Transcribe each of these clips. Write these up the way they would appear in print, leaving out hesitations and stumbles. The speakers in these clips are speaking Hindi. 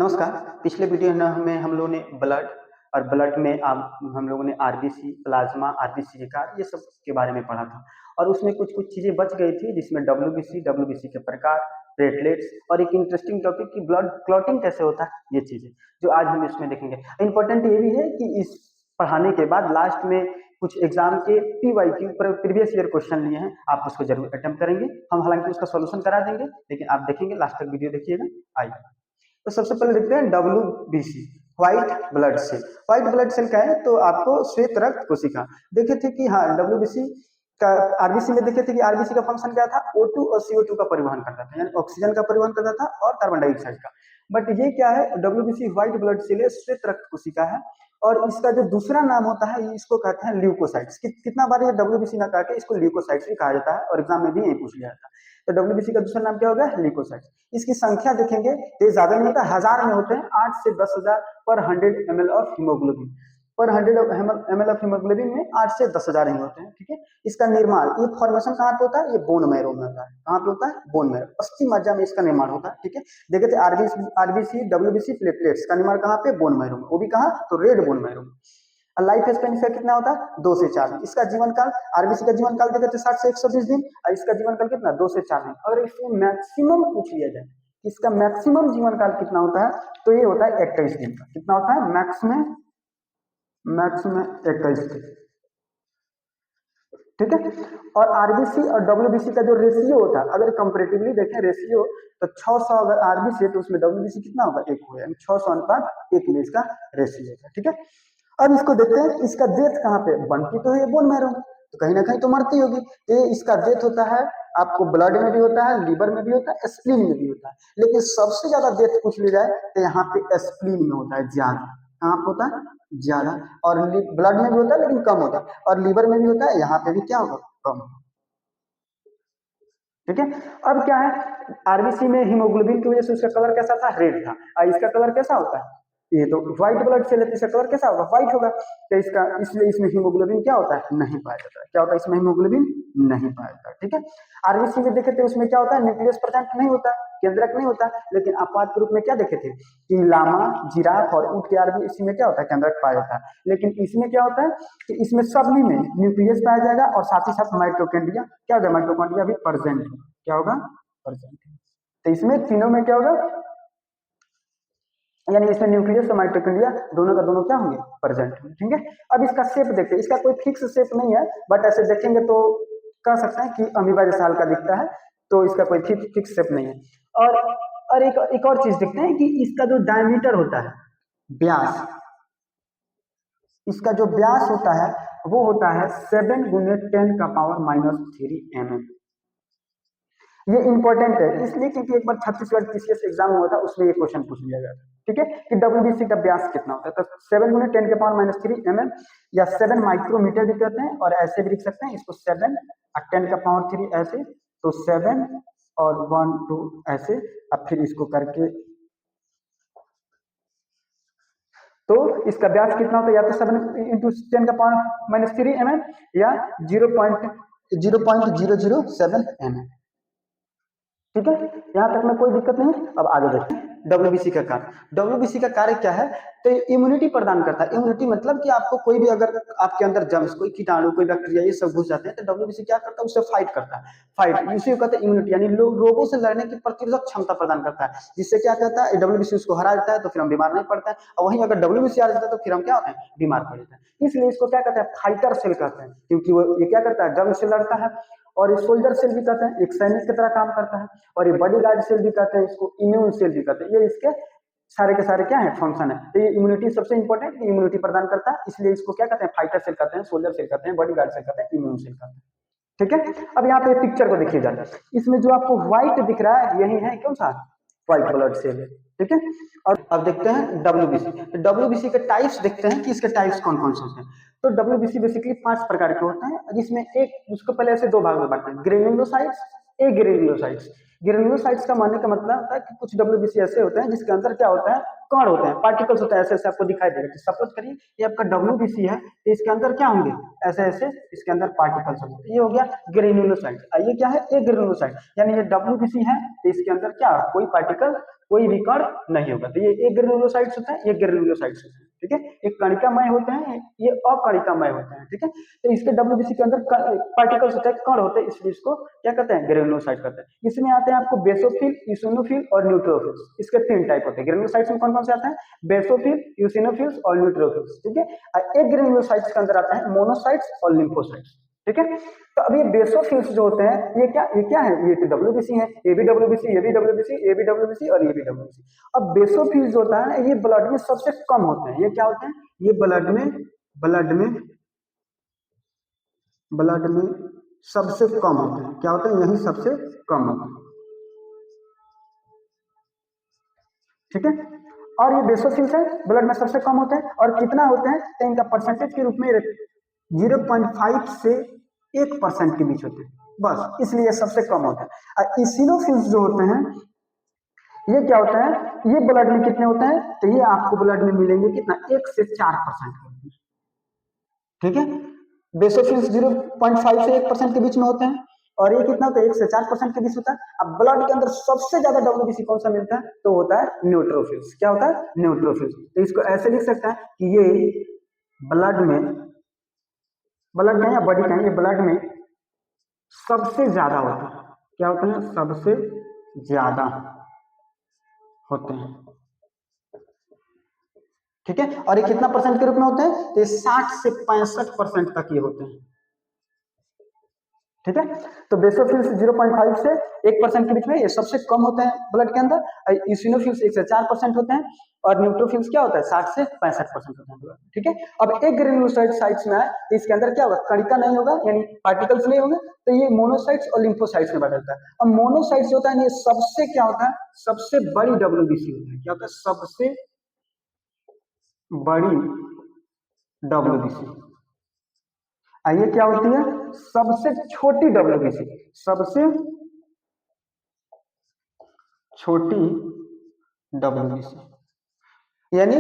नमस्कार। पिछले वीडियो में हम लोगों ने ब्लड और ब्लड में हम लोगों ने आरबीसी, प्लाज्मा, आरबीसी विकार ये सब के बारे में पढ़ा था और उसमें कुछ-कुछ चीज़ें बच गई थी जिसमें डब्ल्यूबीसी के प्रकार, प्लेटलेट्स और एक इंटरेस्टिंग टॉपिक कि ब्लड क्लॉटिंग कैसे होता है, ये चीज़ें जो आज हम इसमें देखेंगे। इम्पोर्टेंट ये भी है कि इस पढ़ाने के बाद लास्ट में कुछ एग्जाम के पीवाईक्यू प्रीवियस ईयर क्वेश्चन लिए हैं, आप उसको जरूर अटेम्प्ट करेंगे। हम हालांकि उसका सॉल्यूशन करा देंगे, लेकिन आप देखेंगे, लास्ट तक वीडियो देखिएगा। आइए, तो सबसे पहले देखते हैं WBC, white blood cell. White blood cell क्या है? तो आपको श्वेत रक्त कोशिका देखे थे कि हाँ, डब्ल्यूबीसी का आरबीसी में देखे थे कि आरबीसी का फंक्शन क्या था? O2 और CO2 का परिवहन करता था, यानी ऑक्सीजन का परिवहन करता था और कार्बन डाइऑक्साइड का। बट ये क्या है? डब्ल्यूबीसी व्हाइट ब्लड सेल है, श्वेत रक्त कोशिका है और इसका जो दूसरा नाम होता है इसको कहते हैं ल्यूकोसाइट्स। कितना बार ये डब्ल्यूबीसी ना कह के इसको ल्यूकोसाइट्स भी कहा जाता है और एग्जाम में भी यही पूछ लिया जाता है। तो डब्ल्यूबीसी का दूसरा नाम क्या होगा? ल्यूकोसाइट्स। इसकी संख्या देखेंगे तो ये ज्यादा नहीं होता, 1000 में होते हैं, 8 से 10,000 पर 100 ml ऑफ हीमोग्लोबिन। पर 100 ml ऑफ हीमोग्लोबिन में 8 से 10,000 ही होते हैं। ठीक है, इसका निर्माण, ये फॉर्मेशन कहाँ पे होता है? ये बोन मैरो में होता है। कहाँ पे होता है? बोन मैरो, अस्थि मज्जा में इसका निर्माण होता है। ठीक है, देखे थे आरबीसी, डब्ल्यूबीसी, प्लेटलेट्स का निर्माण कहाँ पे? बोन मैरो में। वो भी कहाँ? तो रेड बोन मैरो में। लाइफ स्पेन इसका कितना होता है? 2 से 4 दिन। इसका जीवन काल, आरबीसी का जीवन काल देखे थे 60 से 120 दिन और इसका जीवन काल कितना? 2 से 4 दिन। अगर इसमें मैक्सिमम पूछ लिया जाए, इसका मैक्सिमम जीवन काल कितना होता है, तो ये होता है 21 दिन का। कितना होता है? मैक्सिमम 21 दिन। ठीक है, और आरबीसी और डब्ल्यूबीसी का जो रेशियो होता है, अगर कंपैरेटिवली देखें रेशियो, तो 600 अगर आरबीसी है तो उसमें डब्ल्यूबीसी कितना होगा? 1 होगा, यानी 600 अनुपात 1 में इसका रेशियो होता है। ठीक है, अब इसको देखते हैं, इसका डेथ कहाँ पे? बनती तो है बोन मैरो में, तो कहीं ना कहीं तो मरती होगी। तो ये इसका डेथ होता है आपको ब्लड में भी होता है, लीवर में भी होता है, स्प्लीन में भी होता है, लेकिन सबसे ज्यादा डेथ पूछ ली जाए तो यहाँ पे स्प्लीन में होता है ज्यादा। कहाँ पे होता है? ज्यादा। और ब्लड में भी होता है लेकिन कम होता है, और लीवर में भी होता है, यहाँ पे भी क्या होगा? कम। ठीक है, अब क्या है? आरबीसी में हीमोग्लोबिन की वजह से उसका कलर कैसा था? रेड था। और इसका कलर कैसा होता है? ये तो व्हाइट ब्लड सेल है, इसका कलर कैसा होगा? व्हाइट होगा। तो इसका इसलिए इसमें हीमोग्लोबिन क्या होता है? नहीं पाया जाता है। क्या होता है? इसमें हीमोग्लोबिन नहीं पाया जाता है। ठीक है, आरबीसी में देखे थे उसमें क्या होता है? न्यूक्लियस प्रेजेंट नहीं होता, केंद्रक नहीं होता, लेकिन अपवाद के रूप में क्या देखे थे कि लामा, जिराफ और ऊंट के आरबीसी में क्या होता है? केंद्रक पाया जाता है। लेकिन इसमें क्या होता है कि इसमें सभी में न्यूक्लियस पाया जाएगा और साथ ही साथ माइटोकॉन्ड्रिया क्या होगा? माइटोकॉन्ड्रिया भी प्रेजेंट होगा। क्या होगा? प्रेजेंट। तो इसमें तीनों में क्या होगा? यानी इसमें न्यूक्लियस और माइटोकॉन्ड्रिया दोनों का दोनों क्या होंगे? प्रेजेंट होंगे। ठीक है, अब इसका शेप देखते हैं। इसका कोई फिक्स शेप नहीं है, बट ऐसे देखेंगे तो कह सकते हैं कि अमीबा जैसा हल्का दिखता है, तो इसका कोई फिक्स शेप नहीं है। और एक और चीज देखते हैं कि इसका जो डायमीटर होता है, व्यास, इसका जो व्यास होता है वो होता है 7 गुने 10 का पावर -3 mm। ये इंपॉर्टेंट है इसलिए क्योंकि एक बार छत्तीसगढ़ पीसीएस एग्जाम हुआ था, उसमें ये क्वेश्चन पूछ लिया गया था। ठीक है, कि डब्ल्यूबीसी का व्यास कितना होता है? तो 7 गुने 10 के पावर -3 mm या 7 माइक्रोमीटर भी कहते हैं, और ऐसे भी लिख सकते हैं इसको 7 और 10 का पावर 3 ऐसे, तो 7 और 1 2 ऐसे, अब फिर इसको करके तो इसका व्यास कितना होता है? या तो 7 इंटू 10 का पावर -3 mm या 0.0007 mm। ठीक है, यहाँ तक में कोई दिक्कत नहीं। अब आगे देखते हैं डब्ल्यूबीसी का कार्य। डब्ल्यूबीसी का कार्य क्या है? तो इम्यूनिटी प्रदान करता है। इम्यूनिटी मतलब कि आपको कोई भी अगर आपके अंदर जर्म्स, कोई कीटाणु, कोई बैक्टीरिया ये सब घुस जाते हैं तो डब्ल्यूबीसी क्या करता है? उससे फाइट करता है। फाइट इसी को कहते हैं इम्यूनिटी, यानी रोगों से लड़ने की प्रतिरोधक क्षमता प्रदान करता है, जिससे क्या कहता है? डब्ल्यूबीसी उसको हरा देता है तो फिर हम बीमार नहीं पड़ते हैं, और वहीं अगर डब्ल्यूबीसी हार जाता है तो फिर हम क्या होते हैं? बीमार पड़ जाते हैं। इसलिए इसको क्या कहते हैं? फाइटर सेल कहते हैं, क्योंकि वो ये क्या करता है? जर्म से लड़ता है। और ये सोल्जर सेल भी कहते हैं, एक सैनिक की तरह काम करता है। और ये बॉडीगार्ड सेल भी कहते हैं, इसको इम्यून सेल भी कहते हैं। ये इसके सारे के सारे क्या है? फंक्शन है। तो ये इम्यूनिटी सबसे इंपॉर्टेंट, इम्यूनिटी प्रदान करता है, इसलिए इसको क्या कहते हैं? फाइटर सेल कहते हैं, सोल्जर सेल कहते हैं, बॉडीगार्ड सेल कहते हैं, इम्यून सेल कहते हैं। ठीक है, अब यहाँ पे पिक्चर को देखिए जाए, इसमें जो आपको व्हाइट दिख रहा है यही है कौन सा? व्हाइट ब्लड सेल है। ठीक है, और अब देखते हैं डब्ल्यूबीसी। तो डब्ल्यूबीसी के टाइप्स देखते हैं कि इसके टाइप्स कौन कौन से होते हैं। तो डब्ल्यूबीसी बेसिकली 5 प्रकार के होते हैं, जिसमें एक उसको पहले ऐसे 2 भाग में बांटते हैं, ग्रेन्युलोसाइट्स, एग्रेन्युलोसाइट्स। ग्रेन्युलोसाइट्स का मानने का मतलब होता है कि कुछ डब्ल्यूबीसी ऐसे होते हैं जिसके अंदर क्या होता है? कण होते हैं, पार्टिकल्स होते हैं, ऐसे ऐसे आपको दिखाई देगा। सपोज करिए ये आपका डब्ल्यूबीसी है, तो इसके अंदर क्या होंगे? ऐसे ऐसे इसके अंदर पार्टिकल्स होंगे। ये हो गया ग्रेन्युलोसाइट। ये क्या है? एग्रेन्युलोसाइट, यानी ये डब्ल्यूबीसी है तो इसके अंदर क्या कोई पार्टिकल कोई भी कण नहीं होगा। तो ये एक ग्रेनुलोसाइट्स होता है, ये ग्रेनुलोसाइट्स होता है, ठीक है। एक कणिकामय होते हैं, ये अकणिकामय होते हैं, ठीक है। तो इसके डब्ल्यूबीसी के अंदर पार्टिकल्स होते हैं, कण होते हैं, इसलिए इसको क्या कहते हैं, ग्रेनुलोसाइट कहते हैं। इसमें आते हैं आपको बेसोफिल, यूसिनोफिल और न्यूट्रोफिल्स। इसके 3 टाइप होते हैं। ग्रेनुलोसाइट्स में कौन कौन से आते हैं, बेसोफिल, यूसिनोफिल्स और न्यूट्रोफिल्स, ठीक है। और एक ग्रेनुलोसाइट्स के अंदर आता है मोनोसाइट्स और लिम्फोसाइट्स, ठीक है। तो अब ये बेसोफिल्स जो होते हैं, ये क्या है, ये तो डब्ल्यूबीसी है, ये भी डब्ल्यूबीसी, ये भी डब्ल्यूबीसी, ये भी डब्ल्यूबीसी और ये भी डब्ल्यूबीसी। अब बेसोफिल्स जो होता है ये ब्लड में सबसे कम होते हैं। ये क्या होते हैं, ये ब्लड में सबसे कम होते हैं। क्या होते हैं, यही सबसे कम होते हैं, ठीक है। और ये बेसोफिल्स है, ब्लड में सबसे कम होते हैं। और कितना होते हैं, तो इनका परसेंटेज के रूप में 0.5 से 1% के बीच होते हैं, बस, इसलिए ये सबसे कम होता है। और इसिनोफिल्स जो होते हैं, ये क्या होता है, ये ब्लड में कितने होते हैं, तो ये आपको ब्लड में मिलेंगे कितना, 1 से 4%, ठीक है। बेसोफिल्स 0.5 से 1% के बीच में होते हैं। और ये कितना होता है, 1 से 4% के बीच होता है। अब ब्लड के अंदर सबसे ज्यादा डब्ल्यूबीसी कौन सा मिलता है, तो होता है न्यूट्रोफिल्स। क्या होता है, न्यूट्रोफिल्स। तो इसको ऐसे लिख सकते हैं कि ये ब्लड में, ब्लड का या बॉडी का, ये ब्लड में सबसे ज्यादा होता है। क्या होता है, सबसे ज्यादा होते हैं, ठीक है। और ये कितना परसेंट के रूप में होते हैं, तो 60 से 65% तक ये होते हैं, ठीक है। तो बेसोफिल्स 0.5 से 1% के बीच में, ये सबसे कम होते हैं ब्लड के अंदर। यूसिनोफिल्स 1 से 4% होते हैं। और न्यूट्रोफिल्स क्या होता है, 60 से 65% होते हैं, ठीक है। अब एक ग्रेनुलोसाइट साइट्स में है, तो इसके अंदर क्या होगा, कणिका नहीं होगा, यानी पार्टिकल्स नहीं होंगे, तो ये मोनोसाइट्स और लिम्फोसाइट्स में बदलता है। अब मोनोसाइट्स होता है, ये सबसे क्या होता है, सबसे बड़ी डब्ल्यूबीसी होता है। क्या होता है, सबसे बड़ी डब्ल्यूबीसी। ये क्या होती है, सबसे छोटी डब्ल्यूबीसी, सबसे छोटी डब्ल्यूबीसी। यानी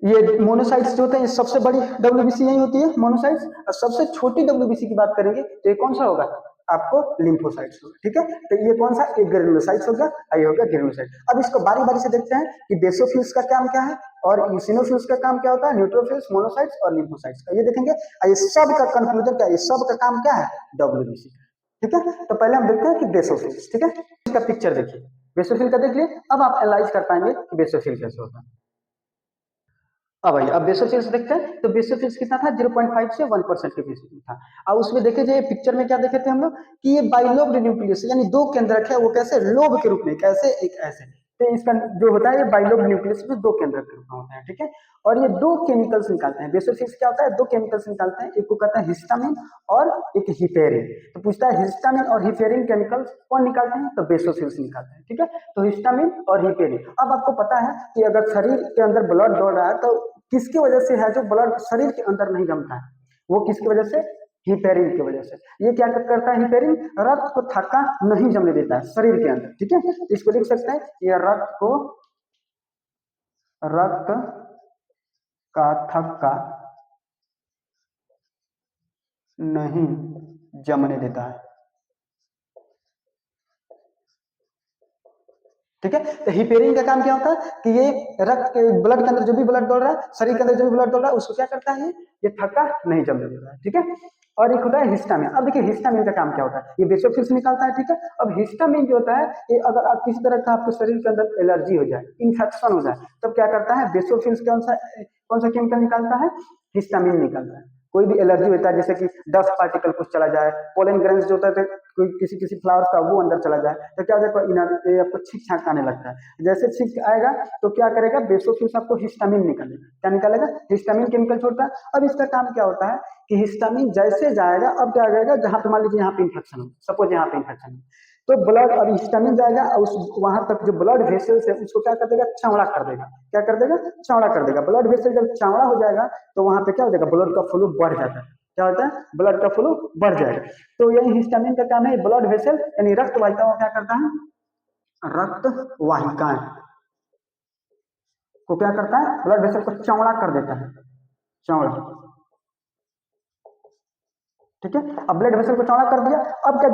ये मोनोसाइट्स जो होते हैं, ये सबसे बड़ी डब्ल्यूबीसी यही होती है, मोनोसाइट्स। और सबसे छोटी डब्ल्यूबीसी की बात करेंगे तो ये कौन सा होगा, आपको लिम्फोसाइट्स होगा, ठीक है। तो ये कौन सा, एक ग्रेनुलोसाइट्स होगा, ये होगा ग्रेनुलोसाइट। अब इसको बारी बारी से देखते हैं कि बेसोफिल्स का काम क्या है और यूसिनोफिल्स का काम क्या होता है, न्यूट्रोफिल्स, मोनोसाइट्स और लिम्फोसाइट्स का, ये देखेंगे। ये सब का कंक्लूजन क्या है, ये सब का काम क्या है, डब्ल्यूबीसी, ठीक है। तो पहले हम देखते हैं कि बेसोफिल्स, ठीक है। इसका पिक्चर देखिए, बेसोफिल का देख लिए। अब आप एनालाइज कर पाएंगे कि बेसोफिल कैसे होता है। अब आइए, अब बेसोफिल्स देखते हैं। तो बेसोफिल्स कितना था, 0.5 से 1% के बीच में था। अब उसमें देखे जाए पिक्चर में क्या देखे थे हम लोग, कि ये बाइलोब्ड न्यूक्लियस, यानी दो केंद्रक है, वो कैसे, लोब के रूप में, कैसे, एक ऐसे। तो इसका जो होता है, ये बाइलोब्ड न्यूक्लियस में दो केंद्रक के रूप में होता है, ठीक है। और ये दो केमिकल्स निकालते हैं। बेसोफिल्स क्या होता है, दो केमिकल्स निकालते हैं, एक को कहता है हिस्टामिन और एक हिपेरिन। तो पूछता है हिस्टामिन और हिपेरिन केमिकल्स कौन निकालते हैं, तो बेसोफिल्स निकालते हैं, ठीक है। तो हिस्टामिन और हिपेरिन। अब आपको पता है कि अगर शरीर के अंदर ब्लड दौड़ रहा है, तो किसकी वजह से है, जो ब्लड शरीर के अंदर नहीं जमता है, वो किसकी वजह से, हिपेरिन की वजह से। ये क्या करता है, हिपेरिन रक्त को थक्का नहीं जमने देता है शरीर के अंदर, ठीक है। तो इसको लिख सकते हैं, ये रक्त का थक्का नहीं जमने देता है, ठीक है। तो हिपेरिन का काम क्या होता है कि ये रक्त के, ब्लड के अंदर जो भी ब्लड दौड़ रहा है, शरीर के अंदर जो भी ब्लड दौड़ रहा है, उसको क्या करता है, ये थक्का नहीं जमने देता है, ठीक है। और एक होता है हिस्टामिन। अब देखिए हिस्टामिन का काम क्या होता है, ये बेसोफिल्स निकालता है, ठीक है। अब हिस्टामिन जो होता है, ये अगर आप किसी तरह का आपके शरीर के अंदर एलर्जी हो जाए, इन्फेक्शन हो जाए, तब क्या करता है, बेसोफिल्स कौन सा केमिकल निकालता है, हिस्टामिन निकालता है। कोई भी एलर्जी होता है, जैसे कि डस्ट पार्टिकल कुछ चला जाए, पोलन ग्रेन्स जो होता है, कोई किसी किसी फ्लावर्स का वो अंदर चला जाए, तो क्या हो जाएगा, ये आपको छींक छाक आने लगता है। जैसे छींक आएगा तो क्या करेगा, बेसोफिल्स आपको हिस्टामिन निकालेगा। क्या निकालेगा, हिस्टामिन केमिकल छोड़ता है। अब इसका काम क्या होता है कि हिस्टामिन जैसे जाएगा, अब क्या जाएगा, जहां पे मान लीजिए यहाँ पे इन्फेक्शन हो, सपोज यहाँ पे इन्फेक्शन हो, तो ब्लड, अब हिस्टामिन जाएगा और उस वहां तक जो ब्लड वेसल्स है उसको क्या कर देगा, चौड़ा कर देगा। क्या कर देगा, चौड़ा कर देगा। ब्लड वेसल जब चौड़ा हो जाएगा तो वहां पे क्या हो जाएगा, ब्लड का फ्लो बढ़ जाता है। क्या होता है, ब्लड का फ्लो बढ़ जाएगा। तो यही हिस्टामिन का काम है, ब्लड वेसल यानी रक्त वाहिकाओं क्या करता है, रक्त वाहिकाएं को क्या करता है, ब्लड वेसल को चौड़ा कर देता है, चौड़ा, ठीक है। अब ब्लड वेसल को चौड़ा कर दिया। अब क्या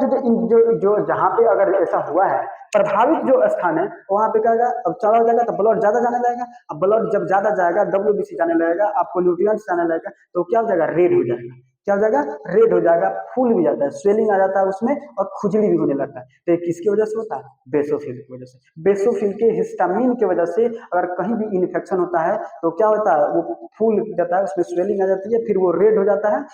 जो जहाँ पे अगर ऐसा हुआ है, प्रभावित जो स्थान है वहां पे क्या होगा, अब चौड़ा हो जाएगा तो ब्लड ज्यादा जाने लगेगा। अब ब्लड जब ज्यादा जाएगा, डब्ल्यूबीसी जाने लगेगा, आपको न्यूट्रिएंट्स जाने लगेगा, तो क्या हो जाएगा, रेड हो जाएगा। क्या हो जाएगा, रेड हो जाएगा, फूल भी जाता है, स्वेलिंग आ जाता है उसमें, और खुजली भी होने लगता है। तो ये किसकी वजह से होता है, बेसोफिल की वजह से। बेसोफिल के हिस्टामिन की वजह से अगर कहीं भी इन्फेक्शन होता है तो क्या होता है, वो फूल जाता है, उसमें स्वेलिंग आ जाती है, फिर वो रेड हो जाता है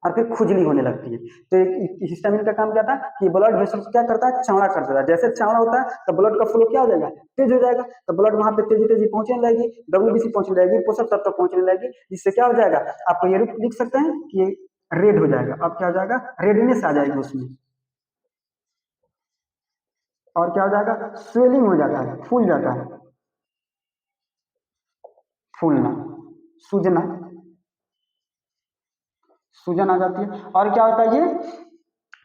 और फिर खुजली होने लगती है। तो हिस्टामिन का काम क्या था कि ब्लड वेसल को क्या करता है, चौड़ा कर देता है। जैसे चौड़ा होता है तो ब्लड का फ्लो क्या हो जाएगा, तेज हो जाएगा। तो ब्लड वहां पे तेजी तेजी पहुंचने लगेगी, डब्ल्यूबीसी पहुंचने लगेगी, पोषक तत्व पहुंचने लगेगी, जिससे क्या हो जाएगा, आपको ये लिख सकते हैं कि रेड हो जाएगा। अब क्या हो जाएगा, रेडनेस आ जाएगी उसमें, और क्या हो जाएगा, स्वेलिंग हो जाता है, फूल जाता है, फूलना, सूजना, सूजन आ जाती है। और क्या होता है, ये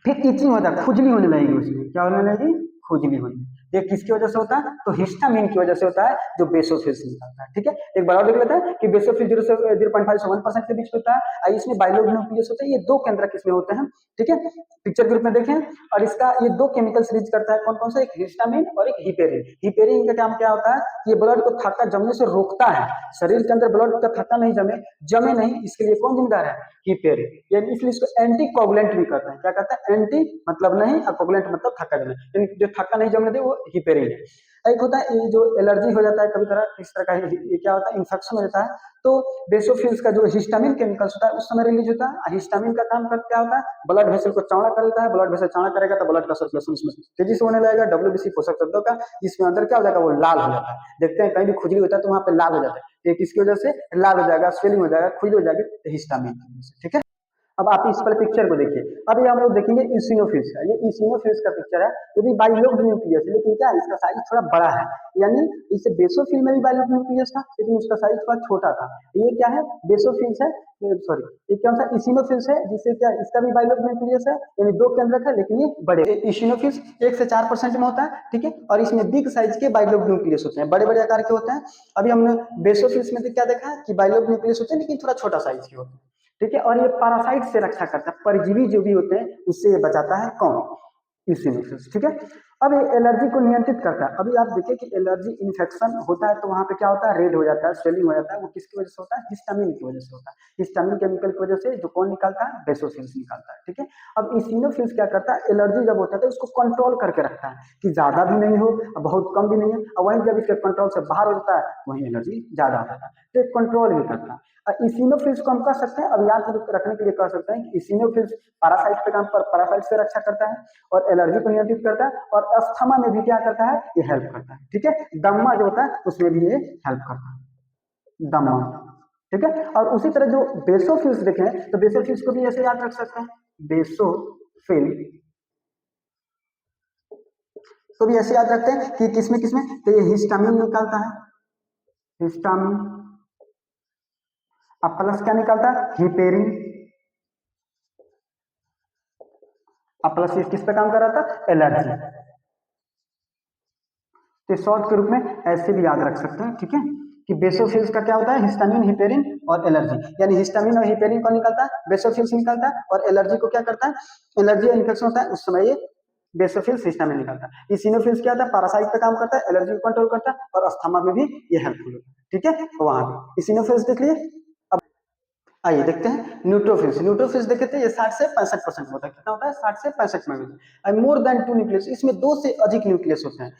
फिर इचिंग होता है, खुजली होने लगेगी उसमें, क्या होने लगेगी, खुजली होने। ये किसकी वजह से होता है, तो हिस्टामिन की वजह से होता है, जो बेसोफिल से निकलता है। ठीक है, एक बार और देख लेते हैं कि बेसोफिल 0.5 से 1% के बीच होता है, और इसमें बाइलोग न्यूक्लियस होते हैं, ये दो केंद्रक इसमें होते हैं। ठीक है, पिक्चर ग्रुप में देखें, और इसका ये दो केमिकल्स रिलीज करता है, कौन कौन सा, एक हिस्टामिन और एक हिपेरिन। हिपेरिन का काम क्या होता है, ये ब्लड को थक्का जमने से रोकता है। शरीर के अंदर ब्लड का थक्का नहीं जमे, जमे नहीं, इसके लिए कौन जिम्मेदार है, हिपेरिन। यानी इसलिए इसको एंटी कोगुलेंट भी कहते हैं। क्या कहते हैं, एंटी मतलब नहीं, और कोगुलेंट मतलब थक्का जमने, यानी जो थक्का नहीं जमने दे वो हिपेरिन है। एक होता है ये जो एलर्जी हो जाता है कभी तरह, इस तरह का ये क्या होता है, इन्फेक्शन हो जाता है, तो बेसोफिल्स का जो हिस्टामिन केमिकल्स होता है उस समय रिलीज होता है। हिस्टामिन का काम कर क्या होता है, ब्लड वेसल को चौड़ा कर देता है। ब्लड वेसल चौड़ा करेगा तो ब्लड का सर्कुलेशन इसमें तेजी से होने लगेगा, डब्ल्यूबीसी पोषक तत्वों का, जिसमें अंदर क्या हो जाएगा, वो लाल हो जाता है। देखते हैं कहीं भी खुजली होता है तो वहां पे लाल हो जाता है, ये किसकी वजह से लाल हो जाएगा, स्वेलिंग हो जाएगा, खुजली हो जाएगी, तो हिस्टामिन की वजह से। ठीक है, अब आप इस पर पिक्चर को देखिए। अब ये हम लोग देखेंगे इसिनोफिल्स का, ये इसिनोफिल्स का पिक्चर है। ये भी बाइलोग न्यूक्लियस है, लेकिन क्या है, इसका साइज थोड़ा बड़ा है। यानी इसे बेसोफिल में भी बाइलोग न्यूक्लियस था, लेकिन उसका साइज थोड़ा छोटा था। ये क्या है, बेसोफिल्स है, सॉरी, ये कौन सा, इसिनोफिल्स है, जिससे क्या, इसका भी बाइलोग न्यूक्लियस है, यानी दो केंद्रक है, लेकिन ये बड़े। इसिनोफिल्स 1 से 4% में होता है। ठीक है, और इसमें बिग साइज के बाइलोग न्यूक्लियस होते हैं, बड़े बड़े आकार के होते हैं। अभी हमने बेसोफिल्स में क्या देखा कि बाइलोग न्यूक्लियस होते हैं, लेकिन थोड़ा छोटा साइज के होते हैं। ठीक है, और ये पैरासाइट से रक्षा करता है, परजीवी जो भी होते हैं उससे ये बचाता है, कौन, यूसिनोफिल्स। ठीक है, अब ये एलर्जी को नियंत्रित करता है। अभी आप देखिए कि एलर्जी इन्फेक्शन होता है तो वहां पे क्या होता है, रेड हो जाता है, स्वेलिंग हो जाता है, वो किसकी वजह से होता है, हिस्टामिन की वजह से होता है। हिस्टामिन केमिकल की वजह से, जो कौन निकालता है, बेसोफिल्स निकालता है। ठीक है, अब इसिनोफिल्स क्या करता है, एलर्जी जब होता है तो उसको कंट्रोल करके रखता है, कि ज्यादा भी नहीं हो और बहुत कम भी नहीं है, और वहीं जब इसके कंट्रोल से बाहर हो जाता है वहीं एलर्जी ज्यादा हो जाता है, तो कंट्रोल भी करता है। इसिनोफिल्स को हम कह सकते हैं, अब याद रखने के लिए कह सकते हैं कि इसिनोफिल्स पैरासाइट पे काम पर, पैरासाइट से रक्षा करता है, और एलर्जी को नियंत्रित करता है, और अस्थमा में भी क्या करता है, ये हेल्प करता है। ठीक है, दमा जो होता है उसमें भी ये हेल्प करता है, दमा। ठीक है, और उसी तरह जो बेसोफिल्स देखें तो बेसोफिल्स को भी ऐसे याद रख सकते हैं, बेसोफिल तो भी ऐसे याद रखते हैं कि किसमें किसमें, तो ये हिस्टामिन निकालता है, हिस्टामिन। अब प्लस क्या निकालता है, हिपेरिन। अब प्लस किस पे काम कर रहा था, एलर्जी। तो शॉर्ट के रूप में ऐसे भी याद रख सकते हैं। ठीक है, कि बेसोफिल्स का क्या होता है, हिस्टामिन, हिपेरिन और एलर्जी। यानी हिस्टामिन और हिपेरिन को निकलता है, बेसोफिल्स निकलता है, और एलर्जी को क्या करता है, एलर्जी इन्फेक्शन होता है उस समय ये बेसोफिल्स हिस्टामिन निकलता है। इसिनोफिल्स क्या होता है, पैरासाइट पे काम करता है, एलर्जी को कंट्रोल करता है, और अस्थमा में भी ये हेल्पफुल होता है। ठीक है, तो वहां पे इसिनोफिल्स देख लिए। अब आइए देखते हैं न्यूट्रोफिल्स। न्यूट्रोफिल्स देखे थे, ये 60 से 65% होता है। कितना होता है, 60 से 65 में होता है। मोर देन 2 न्यूक्लियस, इसमें 2 से अधिक न्यूक्लियस होते हैं।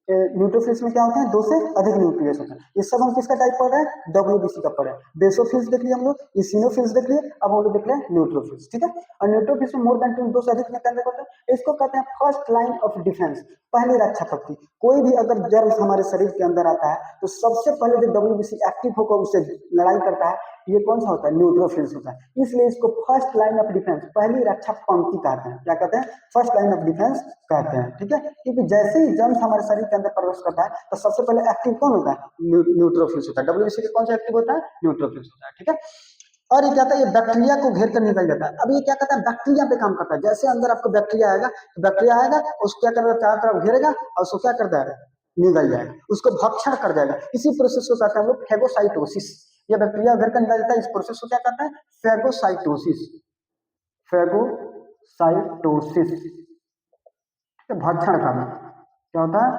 न्यूट्रोफिल्स में क्या होते हैं, 2 से अधिक न्यूक्लियस होते हैं। ये सब हम किसका टाइप पढ़ रहे हैं, डब्ल्यूबीसी का पढ़ रहे हैं। बेसोफिल्स देख लिए हम लोग, इसिनोफिल्स देख लिए, अब हम लोग देख रहे हैं न्यूट्रोफिल्स। ठीक है, और न्यूट्रोफिल्स में मोर देन 2 से अधिक केंद्रक होते हैं। इसको कहते हैं फर्स्ट लाइन ऑफ डिफेंस, पहली रक्षा पट्टी। कोई भी अगर जर्म हमारे शरीर के अंदर आता है तो सबसे पहले जो डब्ल्यूबीसी एक्टिव होकर उससे लड़ाई करता है, ये कौन सा होता है, न्यूट्रोफिल्स होता है। इसलिए इसको फर्स्ट लाइन ऑफ डिफेंस, पहली रक्षा पंक्ति कहते हैं। क्या कहते हैं, फर्स्ट लाइन ऑफ डिफेंस कहते हैं। ठीक है, क्योंकि जैसे ही जर्म हमारे शरीर के अंदर प्रवेश करता है तो सबसे पहले एक्टिव कौन होता है, न्यूट्रोफिल्स होता है। डब्ल्यूबीसी के कौन सा एक्टिव होता है, न्यूट्रोफिल्स होता है। ठीक है, और ये क्या होता है, ये बैक्टीरिया को घेर कर निकल जाता है। अब ये क्या करता है, बैक्टीरिया पे काम करता है। जैसे अंदर आपको बैक्टीरिया आएगा तो बैक्टीरिया आएगा, उसको क्या करेगा, चारों तरफ घेरेगा और उसको क्या कर देगा, निगल जाएगा, उसको भक्षण कर जाएगा। इसी प्रोसेस को कहते हैं हम लोग फेगोसाइटोसिस। ये बैक्टीरिया घर का निकल जाता है, इस प्रोसेस को क्या कहते हैं, फेगोसाइटोसिस। फेगोसाइटोसिस, भक्षण करना, क्या होता है,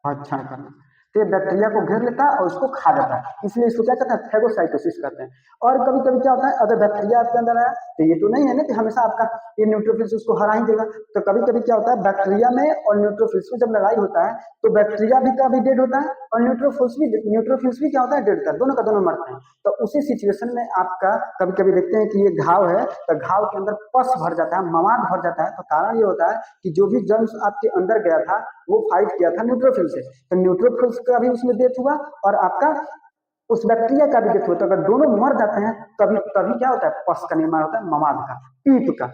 भक्षण करना। तो ये बैक्टीरिया को घेर लेता है और उसको खा जाता है, इसलिए इसको क्या कहते हैं, फेगोसाइटोसिस कहते हैं। और कभी कभी क्या होता है, अगर बैक्टीरिया आपके अंदर आया तो ये तो नहीं है ना कि हमेशा आपका ये न्यूट्रोफिल्स उसको हरा ही देगा, तो कभी कभी क्या होता है, बैक्टीरिया में और न्यूट्रोफिल्स में जब लड़ाई होता है तो बैक्टीरिया भी का भी डेड होता है और न्यूट्रोफिल्स भी क्या होता है, डेड होता है, दोनों का दोनों मरते हैं। तो उसी सिचुएशन में आपका कभी कभी देखते हैं कि ये घाव है तो घाव के अंदर पस भर जाता है, मवाद भर जाता है, तो कारण ये होता है कि जो भी जर्म्स आपके अंदर गया था वो फाइट किया था न्यूट्रोफिल से, तो न्यूट्रोफिल्स का भी उसमें डेथ हुआ और आपका उस बैक्टीरिया का भी डेथ हुआ। तो अगर दोनों मर जाते हैं तभी तभी क्या होता है, पस का निर्माण होता है, मवाद का, पीप का।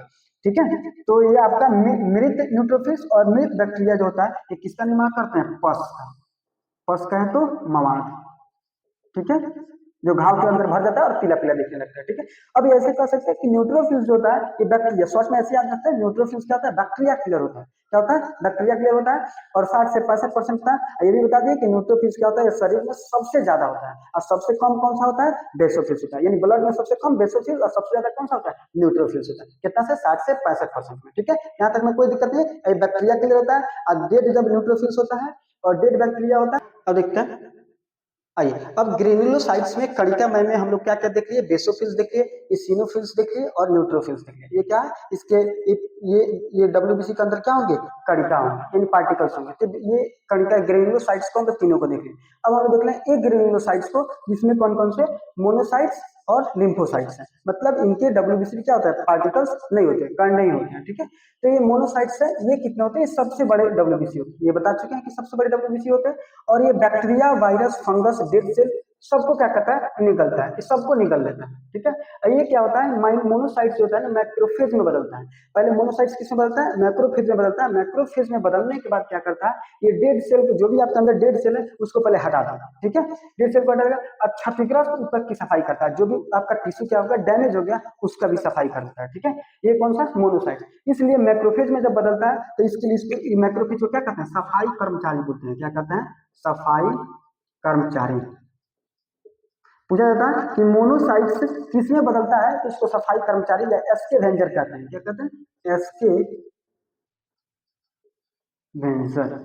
ठीक है, तो ये आपका मृत न्यूट्रोफिल्स और मृत बैक्टीरिया जो होता है ये किसका निर्माण करते हैं, पस का। पस का है तो मवाद, ठीक है, जो घाव के अंदर भर जाता है और पीला पीला दिखने लगता है। ठीक है, अब ऐसे कह सकते हैं कि न्यूट्रोफिल्स जो होता है ये बैक्टीरिया, शॉर्ट में ऐसे याद रखते हैं, न्यूट्रोफिल्स क्या होता है, बैक्टीरिया किलर होता है। क्या होता है, बैक्टीरिया किलर होता है और 60 से 65% था। ये भी बता दिए कि न्यूट्रोफिल्स क्या होता है, शरीर में सबसे ज्यादा होता है और सबसे कम कौन सा होता है, बेसोफिल्स होता है, यानी ब्लड में सबसे कम बेसोफिल्स और सबसे ज्यादा कौन सा होता है, न्यूट्रोफिल्स होता है। कितना से, 60 से 65% में। ठीक है, यहाँ तक में कोई दिक्कत नहीं, ये बैक्टीरिया किलर होता है और डेड जब न्यूट्रोफिल्स होता है और डेड बैक्टीरिया होता है। अब देखते हैं, आइए अब ग्रेन्युलोसाइट्स में कणिका मय में हम लोग क्या क्या देख लिए, बेसोफिल्स देख लिए, इसिनोफिल्स देख लिए और न्यूट्रोफिल्स देख लिए। ये क्या है, इसके ये डब्ल्यूबीसी के अंदर क्या होंगे, कणिका होंगे, इन पार्टिकल्स होंगे। तो ये कणिका ग्रेन्युलोसाइट्स को हम तीनों को देख लिए। अब हम देख लें एक ग्रेन्युलोसाइट्स को, जिसमें कौन कौन से, मोनोसाइट्स और लिम्फोसाइट्स हैं, मतलब इनके डब्ल्यूबीसी में क्या होता है, पार्टिकल्स नहीं होते, कण नहीं होते हैं। ठीक है, तो ये मोनोसाइट्स है, ये कितने होते हैं, सबसे बड़े डब्ल्यूबीसी होते हैं, ये बता चुके हैं कि सबसे बड़े डब्ल्यूबीसी होते हैं। और ये bacteria, virus, fungus, dead cell सबको क्या करता है, निकलता है, ये सबको निकल लेता है। ठीक है, और ये क्या होता है, मोनोसाइट्स जो होता है ना, मैक्रोफेज में बदलता है। पहले मोनोसाइट्स किस में बदलता है, मैक्रोफेज में बदलता है। मैक्रोफेज में बदलने के बाद क्या करता है, ये डेड सेल को, जो भी आपके अंदर डेड सेल है उसको पहले हटा देगा। ठीक है, डेड सेल को हटाएगा और क्षतिग्रस्त ऊतक की सफाई करता है, जो भी आपका टिश्यू क्या होगा, डैमेज हो गया उसका भी सफाई करता है। ठीक है, ये कौन सा, मोनोसाइट। इसलिए मैक्रोफेज में जब बदलता है तो इसके लिए मैक्रोफेज को क्या कहते हैं, सफाई कर्मचारी बोलते हैं। क्या कहते हैं, सफाई कर्मचारी। पूछा जाता है कि मोनोसाइट्स किसमें बदलता है, तो इसको सफाई कर्मचारी या एसके वेंजर कहते हैं। क्या कहते हैं, एसके वेंजर।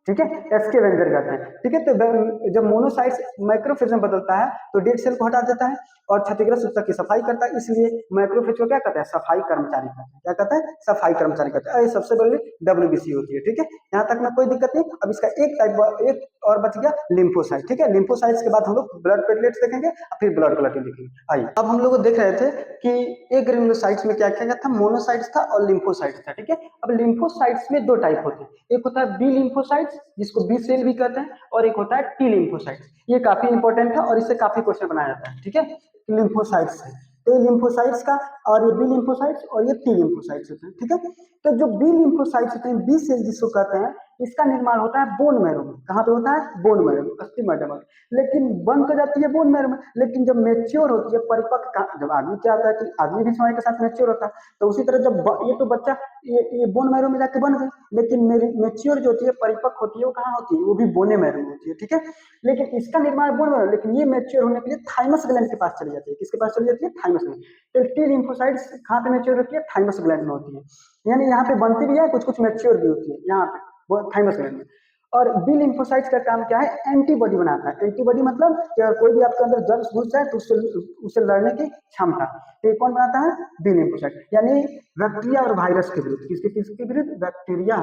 ठीक है, एसके वेंजर कहते हैं। ठीक है, तो जब मोनोसाइट्स माइक्रोफेज में बदलता है तो डेड सेल को हटा देता है और क्षतिग्रस्त ऊतक की सफाई करता है, इसलिए माइक्रोफेज को क्या कहते हैं, सफाई कर्मचारी कहते हैं। क्या कहते हैं, सफाई कर्मचारी कहते हैं। ये सबसे बड़ी डब्ल्यूबीसी होती है। ठीक है, यहाँ तक में कोई दिक्कत नहीं। अब इसका एक टाइप एक और बच गया, लिम्फोसाइट। ठीक है, लिम्फोसाइट्स के बाद हम लोग ब्लड प्लेटलेट्स देखेंगे, फिर ब्लड क्लॉटिंग देखेंगे। आइए, अब हम लोग देख रहे थे कि एक ग्रेन्युलोसाइट्स में क्या क्या था, मोनोसाइट्स था और लिम्फोसाइट्स था। ठीक है, अब लिम्फोसाइट्स में दो टाइप होते हैं, एक होता है बी लिम्फोसाइट्स जिसको बी सेल भी कहते हैं, और एक होता है टी लिम्फोसाइट्स। ये काफी इंपॉर्टेंट है और इससे काफी क्वेश्चन बनाया जाता है। ठीक है, लिम्फोसाइट्स है, तो लिम्फोसाइट्स का, और ये बी लिम्फोसाइट्स और ये टी लिम्फोसाइट्स होते हैं। ठीक है, तो जो बी लिम्फोसाइट्स होते हैं, बी सेल जिसको कहते हैं, इसका निर्माण होता है बोन मैरो में। कहाँ पे होता है, बोन मैरो में, अस्थि मज्जा में। लेकिन बन तो जाती है बोन मैरो में, लेकिन जब मेच्योर होती है, परिपक्व, जब आदमी क्या होता है कि आदमी भी समय के साथ मेच्योर होता है, तो उसी तरह जब ये तो बच्चा ये बोन मैरो में जाके बन गई, लेकिन मेरी मेच्योर जो होती है, परिपक्व होती है, वो कहाँ होती है, वो भी बोने मैरो में होती है। ठीक है, लेकिन इसका निर्माण बोन मैरो, लेकिन ये मेच्योर होने के लिए थाइमस ग्लैंड के पास चली जाती है। किसके पास चली जाती है, थाइमस ग्लैंड। तो टी लिम्फोसाइट्स कहाँ पे मेच्योर होती है, थाइमस ग्लैंड में होती है, यानी यहाँ पे बनती भी है, कुछ कुछ मेच्योर भी होती है यहाँ पे थाइमस ग्लैंड में। और बी लिम्फोसाइट्स का काम क्या है, एंटीबॉडी बनाता है। एंटीबॉडी मतलब कि अगर कोई भी आपके अंदर जर्म्स घुस जाए तो उससे लड़ने की क्षमता, तो ये कौन बनाता है, बी लिम्फोसाइट, यानी बैक्टीरिया और वायरस के विरुद्ध। किसके किसके विरुद्ध, बैक्टीरिया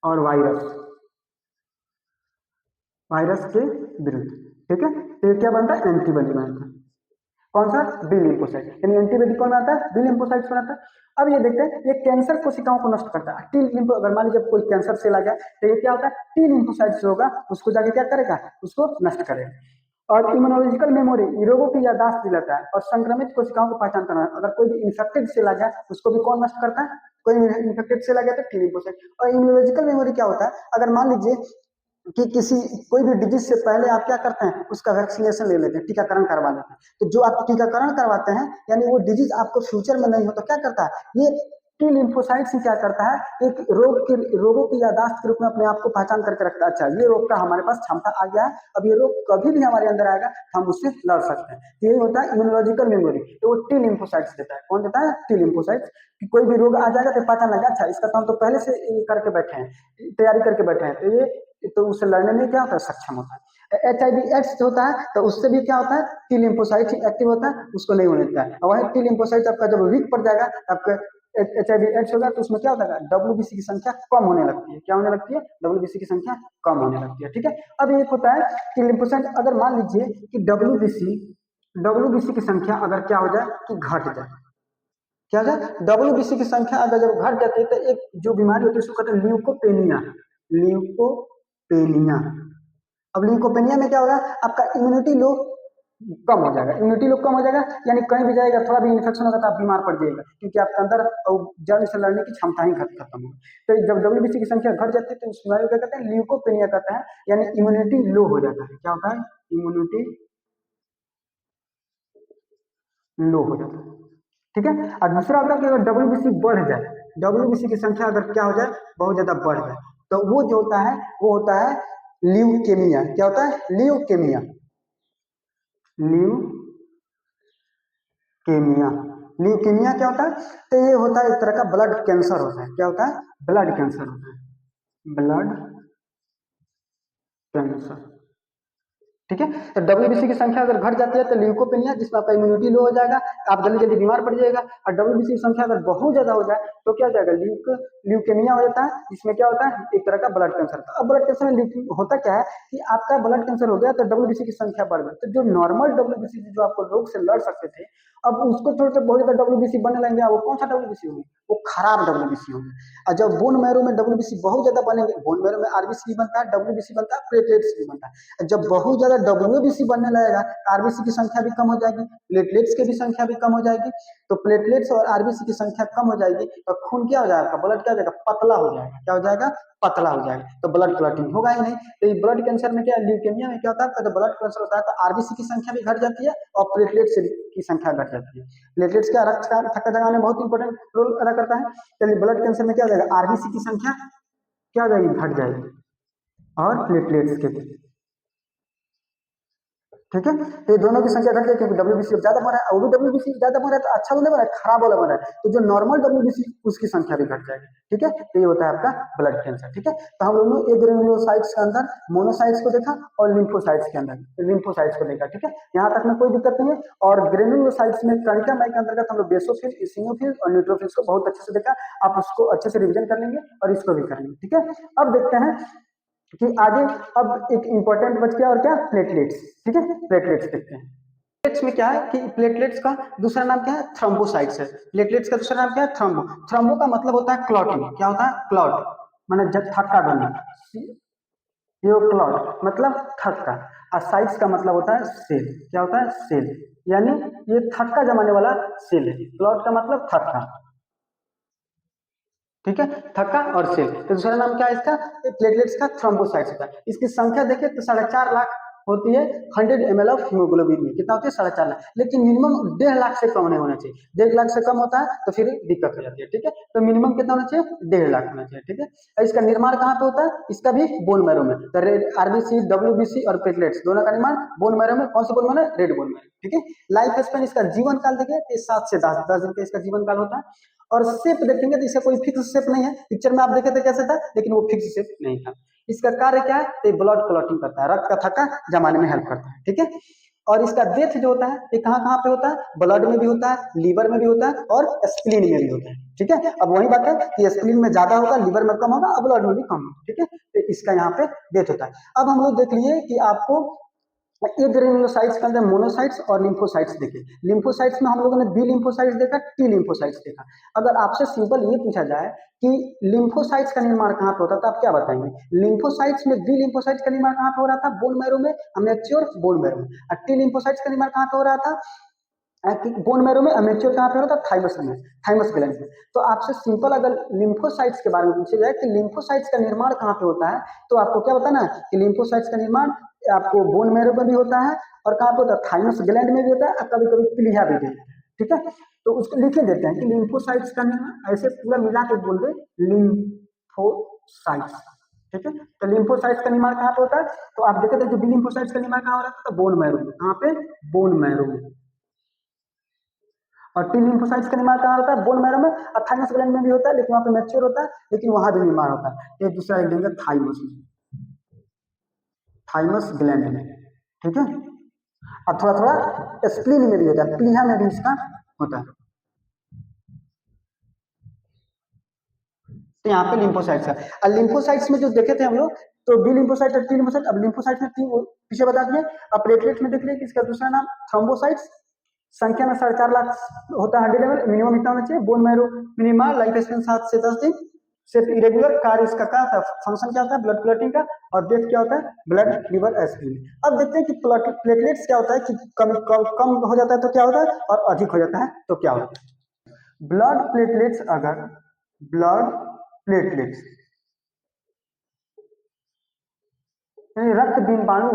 और वायरस, वायरस के विरुद्ध। ठीक है, तो ये क्या बनता है, एंटीबॉडी बनाता है। कौन सा, बी लिम्फोसाइट, यानी एंटीबॉडी कौन बनाता है, बी लिम्फोसाइट्स बनाता है। अब ये देखते हैं, ये कैंसर कोशिकाओं को नष्ट करता है। टी लिम्फो, अगर मान लीजिए कोई कैंसर सेल आ गया तो ये क्या होता है, टी लिम्फोसाइट्स होगा, उसको जाके क्या करेगा, उसको नष्ट करेगा। और इम्यूनोलॉजिकल मेमोरी, रोगों की याददाश्त दिलाता है और संक्रमित कोशिकाओं को पहचान करना। अगर कोई भी इन्फेक्टेड सेल आ गया उसको भी कौन नष्ट करता है, कोई इन्फेक्टेड सेल आ गया तो टी लिम्फोसाइट। और इम्यूनोलॉजिकल मेमोरी क्या होता है, अगर मान लीजिए कि किसी कोई भी डिजीज से पहले आप क्या करते हैं, उसका वैक्सीनेशन ले लेते हैं, टीकाकरण करवा लेते हैं। तो जो आप टीकाकरण करवाते हैं, यानी वो डिजीज आपको फ्यूचर में नहीं हो तो क्या करता है, ये टी लिम्फोसाइट्स क्या करता है, एक रोगों की याददाश्त के रूप में अपने आप को पहचान करके रखता है। अच्छा, ये रोग का हमारे पास क्षमता आ गया है, अब ये रोग कभी भी हमारे अंदर आएगा हम उससे लड़ सकते हैं। तो यही होता है इम्यूनोलॉजिकल मेमोरी, तो वो टी लिम्फोसाइट्स देता है। कौन देता है? T lymphocytes. कि कोई भी रोग आ जाएगा तो पता लगा, अच्छा इसका तो हम तो पहले से करके बैठे हैं, तैयारी करके बैठे हैं, तो ये तो उससे लड़ने में क्या होता है, सक्षम होता है। HIV एड्स जो होता है तो उससे भी क्या होता है, टी लिम्फोसाइट एक्टिव होता है, उसको नहीं होने देता है। और वही टी लिम्फोसाइट आपका जब वीक पड़ जाएगा, आपका HIV एड्स होगा, तो उसमें क्या होता है, WBC की संख्या कम होने लगती है। क्या होने लगती है? WBC की संख्या कम होने लगती है। ठीक है, अब एक होता है कि लिम्फोसाइट, अगर मान लीजिए कि WBC की संख्या अगर क्या हो जाए कि घट जाए, क्या हो जाए, WBC की संख्या अगर जब घट जाती है तो एक जो बीमारी होती है उसको कहते हैं ल्यूकोपेनिया। ल्यूकोपेनिया। अब ल्यूकोपेनिया में क्या होगा, आपका इम्यूनिटी लो कम हो जाएगा। इम्यूनिटी लो कम हो जाएगा यानी कहीं भी जाएगा, थोड़ा भी इन्फेक्शन होगा तो आप बीमार पड़ जाएगा, क्योंकि आपके अंदर जड़ से लड़ने की क्षमता ही खत्म हो। तो जब WBC की संख्या घट जाती है तो उस बीमारी को क्या कहते हैं, ल्यूकोपेनिया कहते हैं, यानी इम्यूनिटी लो हो जाता है। क्या होता है? इम्यूनिटी लो हो जाता है। ठीक है, और दूसरा होता है कि अगर WBC बढ़ जाए, WBC की संख्या अगर क्या हो जाए, बहुत ज्यादा बढ़ जाए, तो वो जो होता है वो होता है ल्यूकेमिया। क्या होता है? ल्यूकेमिया। ल्यूकेमिया। ल्यूकेमिया क्या होता है? तो ये होता है एक तरह का ब्लड कैंसर होता है। क्या होता है? ब्लड कैंसर होता है। Blood cancer. ठीक है, तो WBC की संख्या अगर घट जाती है तो ल्यूकोपेनिया, जिसमें आपका इम्यूनिटी लो हो जाएगा, आप जल्दी जल्दी बीमार पड़ जाएगा। और WBC की संख्या अगर बहुत ज्यादा हो जाए तो क्या हो जाएगा, ल्यूकेमिया हो जाता है, जिसमें क्या होता है, एक तरह का ब्लड कैंसर। अब ब्लड कैंसर में होता क्या है कि आपका ब्लड कैंसर हो गया तो WBC की संख्या बढ़ गई, तो जो नॉर्मल WBC जो आपको रोग से लड़ सकते थे, अब उसको छोड़ के बहुत ज्यादा WBC बनने लगेंगे। वो कौन सा WBC होगी? वो खराब WBC होगी। और जब बोन मैरो में WBC बहुत ज्यादा बनेंगे, बोन मैरो में RBC भी बनता है, WBC बनता है, प्लेटलेट्स भी बनता है। जब बहुत ज्यादा WBC बनने लगेगा, RBC की संख्या भी कम हो जाएगी, प्लेटलेट्स की भी संख्या भी कम हो जाएगी। तो प्लेटलेट्स और RBC की संख्या कम हो जाएगी तो खून क्या हो जाएगा, ब्लड क्या हो जाएगा, पतला हो जाएगा। क्या हो जाएगा? पतला हो जाएगा, तो ब्लड क्लॉटिंग होगा ही नहीं। तो ये ब्लड कैंसर में क्या, ल्यूकेमिया में क्या होता है, तो ब्लड कैंसर होता है तो RBC की संख्या भी घट जाती है और प्लेटलेट्स की संख्या घट जाती है। प्लेटलेट्स क्या, रक्त का थक्का जगाने में बहुत इंपॉर्टेंट रोल अदा करता है। चलिए, ब्लड कैंसर में क्या हो जाएगा, RBC की संख्या क्या हो जाएगी, घट जाएगी, और प्लेटलेट्स के भी। ठीक है, तो ये दोनों की संख्या घट जाए, क्योंकि WBC ज्यादा बन रहा है, और भी WBC ज्यादा बन रहा है तो अच्छा वाला बन रहा है, खराब वाला बन रहा है, तो जो नॉर्मल WBC उसकी संख्या भी घट जाएगी। ठीक है, तो ये होता है आपका ब्लड कैंसर। ठीक है, तो हम लोगों ने एग्रेनुलोसाइट्स के अंदर मोनोसाइट्स को देखा और लिम्फोसाइट्स के अंदर लिम्फोसाइट्स को देखा। ठीक है, यहाँ तक में कोई दिक्कत नहीं है। और ग्रेनुलोसाइट्स में कणिका के अंतर्गत हम लोग बेसोफिल, इसिनोफिल और न्यूट्रोफिल्स को बहुत अच्छे से देखा। आप उसको अच्छे से रिविजन कर लेंगे और इसको भी करेंगे। ठीक है, अब देखते हैं कि आगे, अब एक इंपॉर्टेंट बच गया और क्या, प्लेटलेट्स। ठीक है, प्लेटलेट्स देखते हैं। प्लेटलेट्स में क्या है कि प्लेटलेट्स का दूसरा नाम क्या है, थ्रोम्बोसाइट्स है। प्लेटलेट्स का दूसरा नाम क्या है, थ्रोम्बो। थ्रोम्बो का मतलब होता है क्लॉटिंग। क्या होता है? क्लॉट, माने जब थक्का बनना, ये क्लॉट मतलब थक्का। और साइट्स का मतलब होता है सेल। क्या होता है? सेल, यानी ये थक्का जमाने वाला सेल है। क्लॉट का मतलब थक्का। ठीक है, थक्का और सेल। तो दूसरा नाम क्या है इसका, प्लेटलेट्स का थ्रोम्बोसाइट्स होता है। इसकी संख्या देखें तो 4.5 लाख होती है 100 ml ऑफ हीमोग्लोबिन में। कितना होती है? 4.5 लाख। लेकिन मिनिमम 1.5 लाख से कम नहीं होना चाहिए। 1.5 लाख से कम होता है तो फिर दिक्कत हो जाती है। ठीक है, तो मिनिमम कितना होना चाहिए? 1.5 लाख होना चाहिए। ठीक है, और इसका निर्माण कहाँ पे होता है? इसका भी बोन मैरो में। तो RBC, WBC और प्लेटलेट्स दोनों का निर्माण बोन मैरो में। कौन सा bone marrow? Red bone marrow. ठीक है, लाइफ स्पेन इसका जीवन काल देखिए 7 से 10 दिन का इसका जीवन काल होता है। और शेप देखेंगे तो इसका कोई फिक्स शेप नहीं है। पिक्चर में आप देखे थे कैसे था, लेकिन वो फिक्स शेप नहीं था। इसका कार्य क्या है, तो ब्लड क्लॉटिंग करता है, रक्त का थक्का जमाने में हेल्प करता है। ठीक है, और इसका डेथ जो होता है ये कहाँ कहाँ पे होता है, ब्लड में भी होता है, लीवर में भी होता है और स्प्लीन में भी होता है। ठीक है, अब वही बात है कि स्प्लीन में ज्यादा होगा, लीवर में कम होगा, और ब्लड में भी कम होगा। ठीक है, तो इसका यहाँ पे डेथ होता है। अब हम लोग देख लिए कि आपको ये ग्रेनुलोसाइट्स के अंदर मोनोसाइट्स और लिम्फोसाइट्स देखे। लिम्फोसाइट्स में हम लोगों ने बी लिम्फोसाइट्स देखा, टी लिम्फोसाइट्स देखा। अगर आपसे सिंपल ये पूछा जाए कि लिम्फोसाइट्स का निर्माण कहाँ पे होता है तो आप क्या बताएंगे? लिम्फोसाइट्स में बी लिम्फोसाइट्स का निर्माण कहाँ पे हो रहा था? बोन मैरो में, अमेच्योर बोन मैरो में। और टी लिम्फोसाइट्स का निर्माण कहाँ पे हो रहा था? बोन मैरो में। अमेच्योर कहाँ पे होता है? थाइमस में, थाइमस ग्लैंड में। तो आपसे सिंपल अगर लिम्फोसाइट्स के बारे में पूछा जाए कि लिम्फोसाइट्स का निर्माण कहाँ पे होता है, तो आपको क्या बताना है कि लिम्फोसाइट्स का निर्माण आपको बोन मैरो में भी होता है, और कहाँ पे होता है? थाइमस ग्लैंड में भी होता है, और कभी कभी प्लीहा भी होता है। ठीक है, तो उसको लिख ही देते हैं कि लिम्फोसाइट्स का नाम ऐसे पूरा मिला के बोल दे, लिम्फोसाइट्स। ठीक है, तो लिम्फोसाइट्स का निर्माण कहाँ पे होता है, तो आप देखे थे जो बी लिम्फोसाइट्स का निर्माण कहाँ हो रहा था, बोन मैरो में। कहाँ पे, बोन मैरो में। और टी लिम्फोसाइट्स का निर्माण कहाँ होता है, बोन मैरो में। और थाइमस ग्लैंड में भी होता है, लेकिन वहाँ पे मैच्योर होता है, लेकिन वहां भी निर्माण होता है। ये दूसरा एक देंगे थाइमस में, थाइमस ग्लैंड में। ठीक है, और थोड़ा थोड़ा स्प्लीन में भी होता है, प्लीहा में भी इसका होता है। तो यहाँ पे लिम्फोसाइट्स है। और लिम्फोसाइट्स में जो देखे थे हम लोग, तो बी लिम्फोसाइट और टी लिम्फोसाइट। अब लिम्फोसाइट में तीन पीछे बता दिए। अब प्लेटलेट में देख लिया कि इसका दूसरा नाम थ्रोम्बोसाइट्स। संख्या में 4.5 लाख होता है, 100 लेवल मिनिमम इतना होना चाहिए। Bone marrow minima, life span 7 से 10 दिन। सिर्फ इरेगुलर कार्य इसका क्या था, फंक्शन क्या होता है, ब्लड क्लॉटिंग का। और डेथ क्या होता है, ब्लड लिवर एस्पिरिन। अब देखते हैं कि प्लेटलेट्स क्या होता है, कि कम हो जाता है तो क्या होता है, और अधिक हो जाता है तो क्या होता है। ब्लड प्लेटलेट्स, अगर ब्लड प्लेटलेट्स यानी रक्त बिंबाणु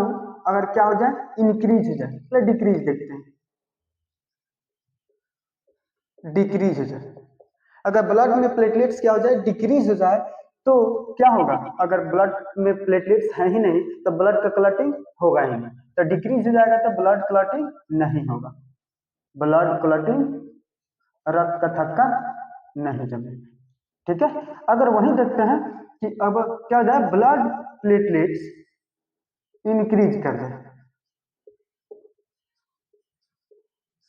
अगर क्या हो जाए, इंक्रीज हो जाए, मतलब डिक्रीज देखते हैं, डिक्रीज हो जाए। अगर ब्लड में प्लेटलेट्स क्या हो जाए, डिक्रीज हो जाए, तो क्या होगा, अगर ब्लड में प्लेटलेट्स है ही नहीं तो ब्लड का क्लॉटिंग होगा ही नहीं। तो डिक्रीज हो जाएगा तो ब्लड क्लॉटिंग नहीं होगा, ब्लड क्लॉटिंग, रक्त का थक्का नहीं जमेगा। ठीक है, अगर वही देखते हैं कि अब क्या हो जाए, ब्लड प्लेटलेट्स इंक्रीज कर जाए।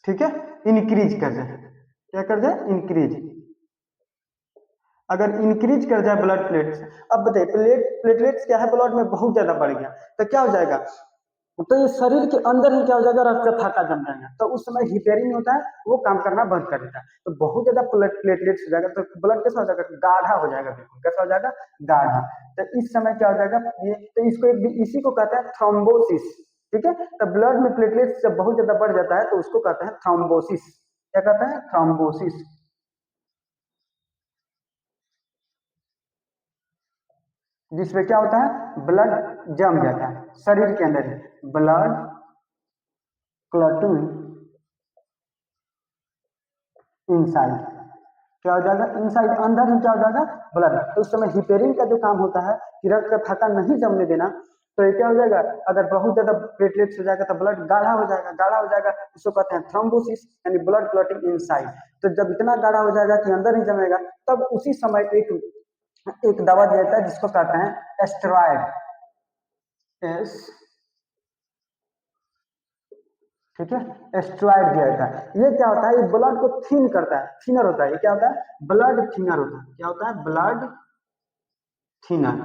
ठीक है, इंक्रीज कर जाए, क्या कर जाए, इंक्रीज। अगर इंक्रीज कर जाए ब्लड प्लेट्स, अब बताइए प्लेटलेट्स क्या है, ब्लड में बहुत ज्यादा बढ़ गया तो क्या हो जाएगा, तो ये शरीर के अंदर ही क्या हो जाएगा, रक्त का थाका जम जाएगा। तो उस समय हिपेरिन होता है, वो काम करना बंद कर देता है। तो बहुत ज्यादा प्लेटलेट्स हो जाएगा तो ब्लड कैसा हो जाएगा, गाढ़ा हो जाएगा, बिल्कुल कैसा हो जाएगा, गाढ़ा। तो इस समय क्या हो जाएगा, ये तो इसको इसी को कहते हैं थ्रोम्बोसिस। ठीक है, तो ब्लड में प्लेटलेट्स जब बहुत ज्यादा बढ़ जाता है तो उसको कहते हैं थ्रोम्बोसिस। क्या कहते हैं, थ्रोम्बोसिस। जिसमें क्या होता है, ब्लड जम जाता है शरीर के अंदर ही, ब्लड क्लॉटिंग इनसाइड। क्या हो जाएगा, इनसाइड, अंदर ही क्या हो जाएगा, ब्लड। तो उस समय हिपेरिन का जो काम होता है कि रक्त का थक्का नहीं जमने देना, तो ये क्या हो जाएगा, अगर बहुत ज्यादा प्लेटलेट्स हो जाएगा तो ब्लड गाढ़ा हो जाएगा, गाढ़ा हो जाएगा उसको कहते हैं थ्रोम्बोसिस, यानी ब्लड क्लॉटिंग इनसाइड। तो जब इतना गाढ़ा हो जाएगा कि अंदर ही जमेगा, तब उसी समय एक एक दवा दिया जाता है जिसको कहते हैं एस्टेरॉयड, एस, ठीक है, एस्ट्रॉइड दिया जाता है। ये क्या होता है, ये ब्लड को थिन करता है, थिनर होता है। ये क्या होता है, ब्लड थिनर होता है। क्या होता है, ब्लड थिनर,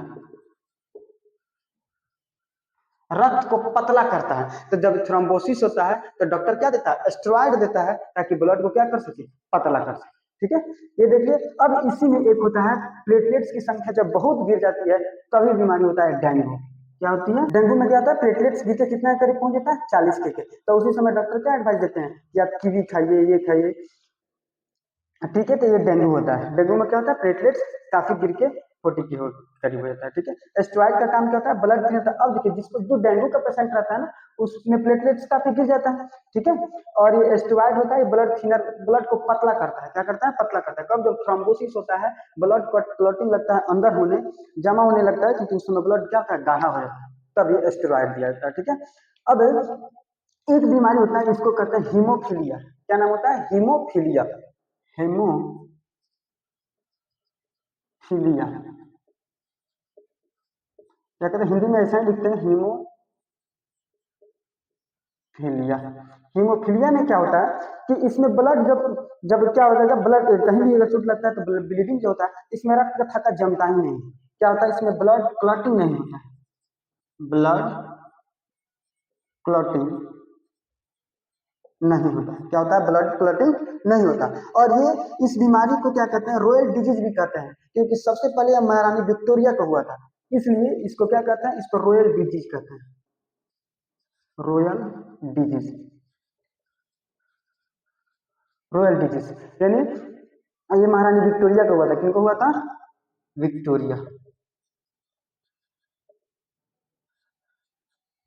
रक्त को पतला करता है। तो जब थ्रोम्बोसिस होता है तो डॉक्टर क्या देता है, एस्ट्रॉइड देता है, ताकि ब्लड को क्या कर सके, पतला कर सके। ठीक है, ये देखिए। अब इसी में एक होता है, प्लेटलेट्स की संख्या जब बहुत गिर जाती है तभी बीमारी होता है डेंगू। क्या होती है, डेंगू में क्या होता है, प्लेटलेट्स गिर के कितना करीब पहुंच जाता है, 40 के। तो उसी समय डॉक्टर क्या एडवाइस देते हैं कि आप कीवी खाइए, ये खाइए। ठीक है, तो ये डेंगू होता है। डेंगू में क्या होता है, प्लेटलेट्स काफी गिर के 40 की हो करीब हो जाता है। ठीक है, स्टेरॉइड का काम क्या होता है, ब्लड थिन होता है। अब देखिए, जिसको जो डेंगू का पेशेंट रहता है ना, उसमें प्लेटलेट्स काफी गिर जाता है। ठीक है, और ये स्टेरॉइड होता है, ये ब्लड थिनर, ब्लड को पतला करता है। क्या करता है, पतला करता है। कब, जब थ्रोम्बोसिस होता है, ब्लड क्लॉटिंग लगता है, अंदर होने, जमा होने लगता है, क्योंकि उस समय ब्लड क्या होता है, गाढ़ा हो जाता है, तब ये स्टेरॉइड दिया जाता है। ठीक है, अब एक बीमारी होता है, इसको कहते हैं हीमोफीलिया। क्या नाम होता है, हीमोफीलिया, हीमोफीलिया। क्या कहते हैं, हिंदी में ऐसा ही लिखते हैं, हीमोफीलिया। हीमोफीलिया में क्या होता है कि इसमें ब्लड जब जब क्या हो जाएगा, ब्लड कहीं भी अगर चोट लगता है तो ब्लीडिंग जो होता है, इसमें रक्त का थक्का जमता ही नहीं। क्या होता है, इसमें ब्लड क्लॉटिंग नहीं होता है, ब्लड क्लॉटिंग नहीं होता। क्या होता है, ब्लड क्लॉटिंग नहीं होता। और ये, इस बीमारी को क्या कहते हैं, रॉयल डिजीज भी कहते हैं, क्योंकि सबसे पहले यह महारानी विक्टोरिया को हुआ था, इसलिए इसको क्या कहते हैं, इसको रॉयल डिजीज कहते हैं, रॉयल डिजीज, रॉयल डिजीज। यानी ये महारानी विक्टोरिया को हुआ था। किनको हुआ था, विक्टोरिया।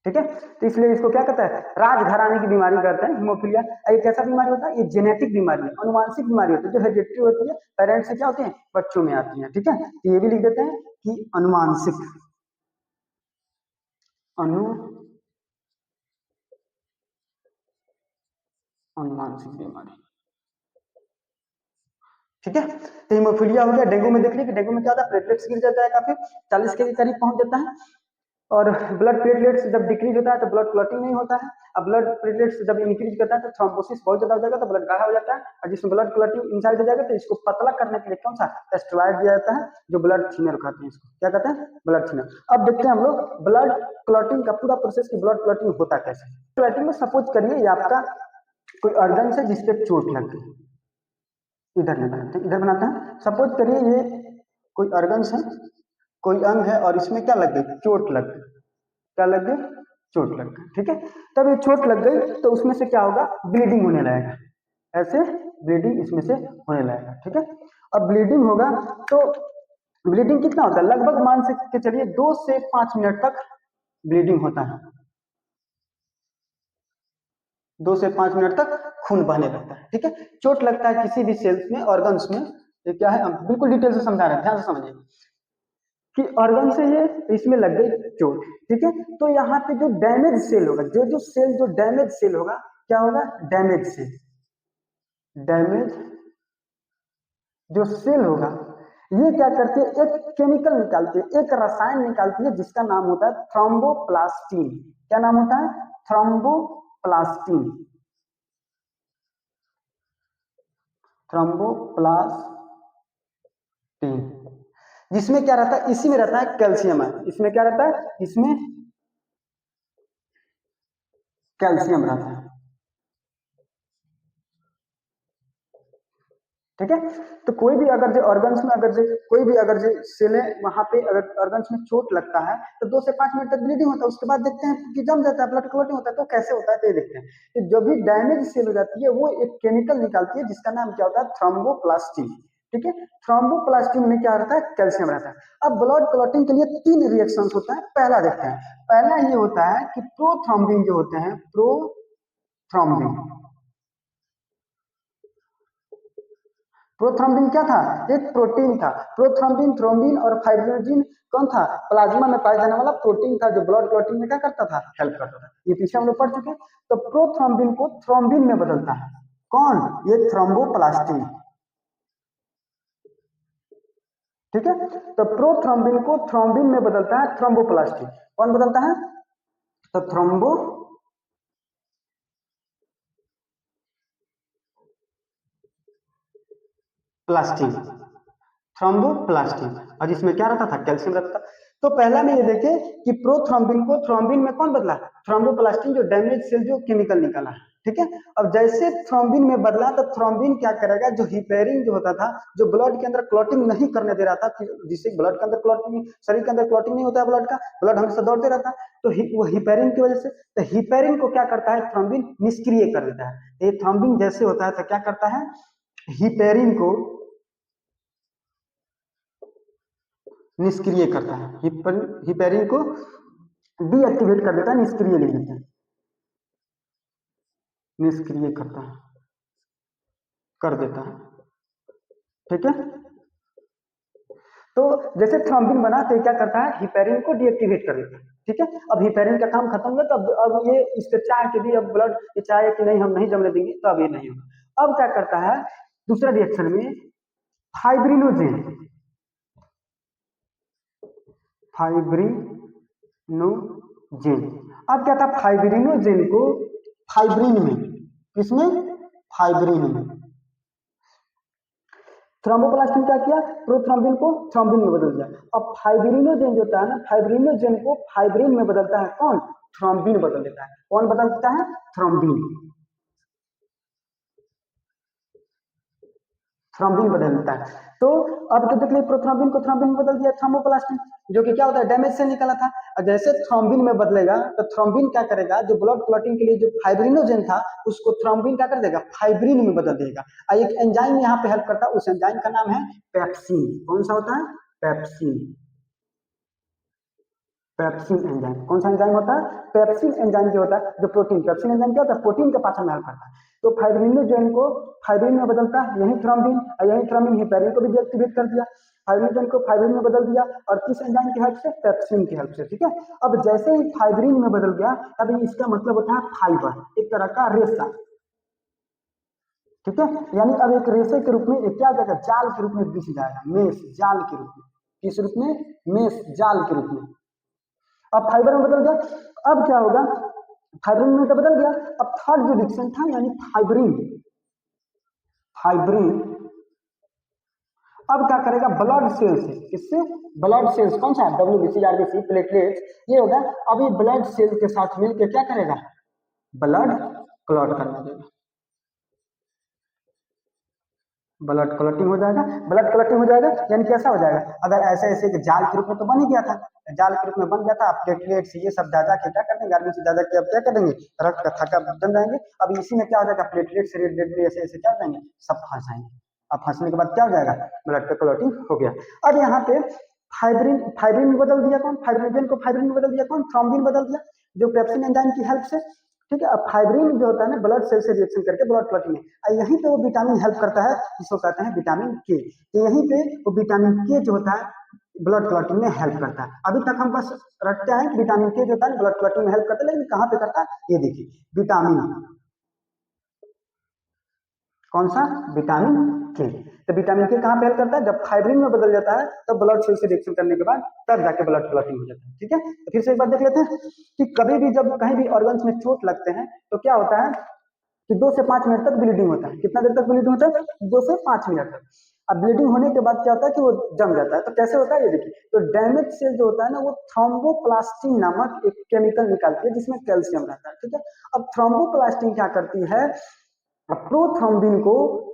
ठीक है। तो इसलिए इसको क्या कहता है, राजघराने की बीमारी कहते हैं हीमोफीलिया। ये कैसा बीमारी होता है, ये जेनेटिक बीमारी है, अनुवांशिक बीमारी होती है, जो हेरिडिटरी होती है, पेरेंट्स से क्या होती है, बच्चों में आती है। ठीक है, तो ये भी लिख देते हैं कि अनुवांशिक, अनुवांशिक बीमारी। ठीक है, तो हीमोफीलिया हो गया। डेंगू में देख लीजिए, डेंगू में क्या होता है, प्लेटलेट्स गिर जाता है, काफी 40 के करीब पहुंच जाता है। और ब्लड प्लेटलेट्स जब डिक्रीज होता है तो ब्लड क्लॉटिंग नहीं होता है। अब ब्लड प्लेटलेट्स जब इंक्रीज करता है तो थ्रोम्बोसिस बहुत ज्यादा हो जाएगा, तो ब्लड गाढ़ा हो जाता है, और जिसमें ब्लड क्लॉटिंग इंसाइड हो जाएगा तो इसको पतला करने के लिए कौन सा स्टेरॉइड दिया जाता है, जो ब्लड थिनर कहते हैं, इसको क्या कहते हैं, ब्लड थिनर। अब देखते हैं हम लोग ब्लड क्लॉटिंग का पूरा प्रोसेस की ब्लड क्लॉटिंग होता कैसे। क्लॉटिंग में सपोज करिए ये आपका कोई ऑर्गन से जिसपे चोट लग गई, इधर नहीं बनाते, इधर बनाते हैं। सपोज करिए ये कोई ऑर्गन है, कोई अंग है, और इसमें क्या लग गई, चोट लग गई, क्या लग गई, चोट लग गई। ठीक है, तब ये चोट लग गई तो उसमें से क्या होगा, ब्लीडिंग होने लगेगा, ऐसे ब्लीडिंग इसमें से होने लगेगा। ठीक है, अब ब्लीडिंग होगा तो ब्लीडिंग कितना होता है, लगभग मान के चलिए 2 से 5 मिनट तक ब्लीडिंग होता है, 2 से 5 मिनट तक खून बहने लगता है। ठीक है, चोट लगता है किसी भी सेल्स में, ऑर्गन्स में, ये क्या है, बिल्कुल डिटेल से समझा रहे हैं, ध्यान से समझिए कि ऑर्गन से ये इसमें लग गई चोट। ठीक है, तो यहाँ पे जो डैमेज सेल होगा, जो सेल जो डैमेज सेल होगा, क्या होगा, डैमेज सेल, डैमेज जो सेल होगा, ये क्या करती है, एक केमिकल निकालती है, एक रसायन निकालती है, जिसका नाम होता है थ्रोम्बोप्लास्टिन। क्या नाम होता है, थ्रोम्बोप्लास्टिन, थ्रोम्बोप्लास्टिन। जिसमें क्या रहता है, इसी में रहता है कैल्शियम है, इसमें क्या रहता है, इसमें कैल्शियम रहता है। ठीक है, तो कोई भी अगर जो ऑर्गन्स में अगर जो कोई भी अगर जो सेलें वहां पे अगर ऑर्गन्स में चोट लगता है तो 2 से 5 मिनट तक ब्लीडिंग होता है, उसके बाद देखते हैं कि जम जाता है, ब्लड क्लॉटिंग होता है। तो कैसे होता है तो ये देखते हैं कि जो भी डैमेज सेल हो जाती है वो एक केमिकल निकालती है, जिसका नाम क्या होता है, थ्रोम्बोप्लास्टिन। ठीक है, थ्रोम्बोप्लास्टिन में क्या रहता है, कैल्शियम रहता है। अब ब्लड क्लॉटिंग के लिए 3 रिएक्शन होता है, पहला देखते हैं। पहला ये होता है कि प्रोथ्रोम्बिन जो होते हैं, प्रोथ्रोम्बिन, प्रोथ्रोम्बिन क्या था, एक प्रोटीन था। प्रोथ्रोम्बिन, थ्रोम्बिन और फाइब्रिनोजिन कौन था, प्लाज्मा में पाया जाने वाला प्रोटीन था, जो ब्लड क्लॉटिंग में क्या करता था, हेल्प करता था। ये पीछे हम लोग पढ़ चुके हैं। तो प्रोथ्रोम्बिन को थ्रोम्बिन में बदलता है कौन, ये थ्रोम्बोप्लास्टिन। ठीक है, तो प्रोथ्रोम्बिन को थ्रोम्बिन में बदलता है थ्रोम्बोप्लास्टिन। कौन बदलता है, तो थ्रोम्बोप्लास्टिन, थ्रोम्बोप्लास्टिन, और इसमें क्या रहता था, कैल्शियम रहता था। तो पहला में ये देखे कि प्रोथ्रोम्बिन को थ्रोम्बिन में कौन बदला, थ्रोम्बोप्लास्टिन, जो डैमेज सेल जो केमिकल निकला है। ठीक है, अब जैसे थ्रोम्बिन में बदला तो थ्रोम्बिन क्या करेगा, जो हिपेरिन जो होता था, जो ब्लड के अंदर क्लॉटिंग नहीं करने दे रहा था, जिससे ब्लड के अंदर क्लॉटिंग, शरीर के अंदर क्लॉटिंग नहीं होता है, ब्लड का, ब्लड हमेशा दौड़ते रहता है, तो वो हिपेरिन की वजह से, तो हिपेरिन को क्या करता है, थ्रोम्बिन निष्क्रिय कर देता है। ये थ्रोम्बिन जैसे होता है तो क्या करता है, हिपेरिन को निष्क्रिय करता है, हिपेरिन को डीएक्टिवेट कर देता है, निष्क्रिय लिख देते हैं, निष्क्रिय करता है, कर देता है। ठीक है, तो जैसे थ्रोम्बिन बना तो क्या करता है, हिपेरिन को डीएक्टिवेट कर देता है। ठीक है, अब हिपेरिन का काम खत्म हुआ, तो अब ये इसके चाह के भी अब ब्लड ये चाहे कि नहीं हम नहीं जमने देंगे, तो अब ये नहीं होगा। अब क्या करता है, दूसरा रिएक्शन में फाइब्रिनोजेन, फाइब्रिनोजेन, अब क्या था, फाइब्रिनोजेन को फाइब्रिन में, किसमें, फाइब्रिन में, थ्रोम्बोप्लास्टिन क्या किया, प्रोथ्रोम्बिन को थ्रोम्बिन में बदल दिया। अब फाइब्रिनोजेन जो होता है ना, फाइब्रिनोजेन को फाइब्रिन में बदलता है कौन, थ्रोम्बिन बदल देता है। कौन बदल देता है, थ्रोम्बिन, थ्रोम्बिन बदल देता है। तो अब तो देख लीजिए, प्रोथ्रोम्बिन को थ्रोम्बिन में बदल दिया थ्रोम्बोप्लास्टिन, जो कि क्या होता है, डैमेज से निकला था। और जैसे थ्रोम्बिन में बदलेगा तो थ्रोम्बिन क्या करेगा, जो ब्लड क्लॉटिंग के लिए जो फाइब्रिनोजेन था, उसको थ्रोम्बिन क्या कर देगा, फाइब्रिन में बदल देगा। और एक एंजाइम यहाँ पे हेल्प करता है, उस एंजाइम का नाम है पेप्सिन। कौन सा होता है, पेप्सिन, पेप्सिन एंजाइम। कौन सा एंजाइम होता है? पेप्सिन एंजाइम जो होता है, जो प्रोटीन, पेप्सिन एंजाइम क्या होता है? प्रोटीन के पाचन में हेल्प करता है। तो फाइब्रिनोजेन को फाइब्रिन में बदलता है, यही थ्रोम्बिन, और यही थ्रोम्बिन हिपेरिन को भी डीएक्टिवेट कर दिया, फाइब्रिनोजेन को फाइब्रिन में बदल दिया, और किस एंजाइम की हेल्प से? पेप्सिन की हेल्प से। ठीक है, अब जैसे ही फाइब्रिन में बदल गया, अभी इसका मतलब होता है फाइबर, एक तरह का रेशा। ठीक है, यानी अब एक रेशे के रूप में एक क्या हो जाएगा? जाल के रूप में बिछ जाएगा, मेष, जाल के रूप में। किस रूप में? मेष, जाल के रूप में। अब फाइबर में बदल गया, अब क्या होगा? फाइब्रिन में तो बदल गया, अब थर्ड जो रिएक्शन था यानी फाइब्रिन, फाइब्रिन अब क्या करेगा? ब्लड सेल से, किससे? ब्लड सेल्स, कौन सा? डब्ल्यूबीसी, आरबीसी, प्लेटलेट्स, ये होगा। अभी ब्लड सेल के साथ मिलकर क्या करेगा? ब्लड क्लॉट करने देगा, ब्लड क्लॉटिंग हो जाएगा। ब्लड क्लॉटिंग हो जाएगा यानी कैसा हो जाएगा? अगर ऐसे ऐसे कि जाल के रूप में तो बन ही गया था, जाल के रूप में बन गया था, प्लेटलेट्स ये सब दादा के क्या कर देंगे? आरबीसी दादा के अब क्या कर देंगे? रक्त का थक्का जम जाएंगे। अब इसी में क्या हो जाएगा? प्लेटलेट्स रेड ऐसे ऐसे क्या हो जाएंगे? सब फंस जाएंगे। अब फंसने के बाद क्या हो जाएगा? ब्लड का क्लॉटिंग हो गया। अब यहाँ पे फाइब्रिन, फाइब्रिन में बदल दिया कौन? फाइब्रिनोजेन को फाइब्रिन में बदल दिया कौन? थ्रोम्बिन बदल दिया, जो पेप्सिन एंजाइम की हेल्प से। ठीक है, अब फाइब्रिन जो होता है ना, ब्लड सेल से रिएक्शन करके ब्लड क्लॉटिंग में, और यहीं पे वो विटामिन हेल्प करता है, जिसको कहते हैं विटामिन के। तो यहीं पे वो विटामिन के जो होता है ब्लड क्लॉटिंग में हेल्प करता है। अभी तक हम बस रटते हैं कि विटामिन के जो होता है ब्लड क्लॉटिंग में हेल्प करता है, लेकिन कहाँ पे करता है? ये देखिए, विटामिन, कौन सा? विटामिन के। तो विटामिन के कहाँ पे हेल्प करता है? जब फाइब्रिन में बदल जाता है तब ब्लड सेल से रिएक्शन करने के बाद तब जाके ब्लड क्लॉटिंग हो जाता है। ठीक है, तो फिर से एक बार देख लेते हैं कि कभी भी जब कहीं भी ऑर्गन्स में चोट लगते हैं तो क्या होता है कि 2 से 5 मिनट तक ब्लीडिंग होता है। कितना देर तक ब्लीडिंग होता है? 2 से 5 मिनट तक। अब ब्लीडिंग होने के बाद क्या होता है कि वो जम जाता है। तो कैसे होता है ये देखिए, तो डैमेज सेल जो होता है ना, वो थ्रोम्बोप्लास्टिन नामक एक केमिकल निकालती है जिसमें कैल्शियम रहता है। ठीक है, अब थ्रोम्बोप्लास्टिन क्या करती है? प्रोथ्रोम्बिन को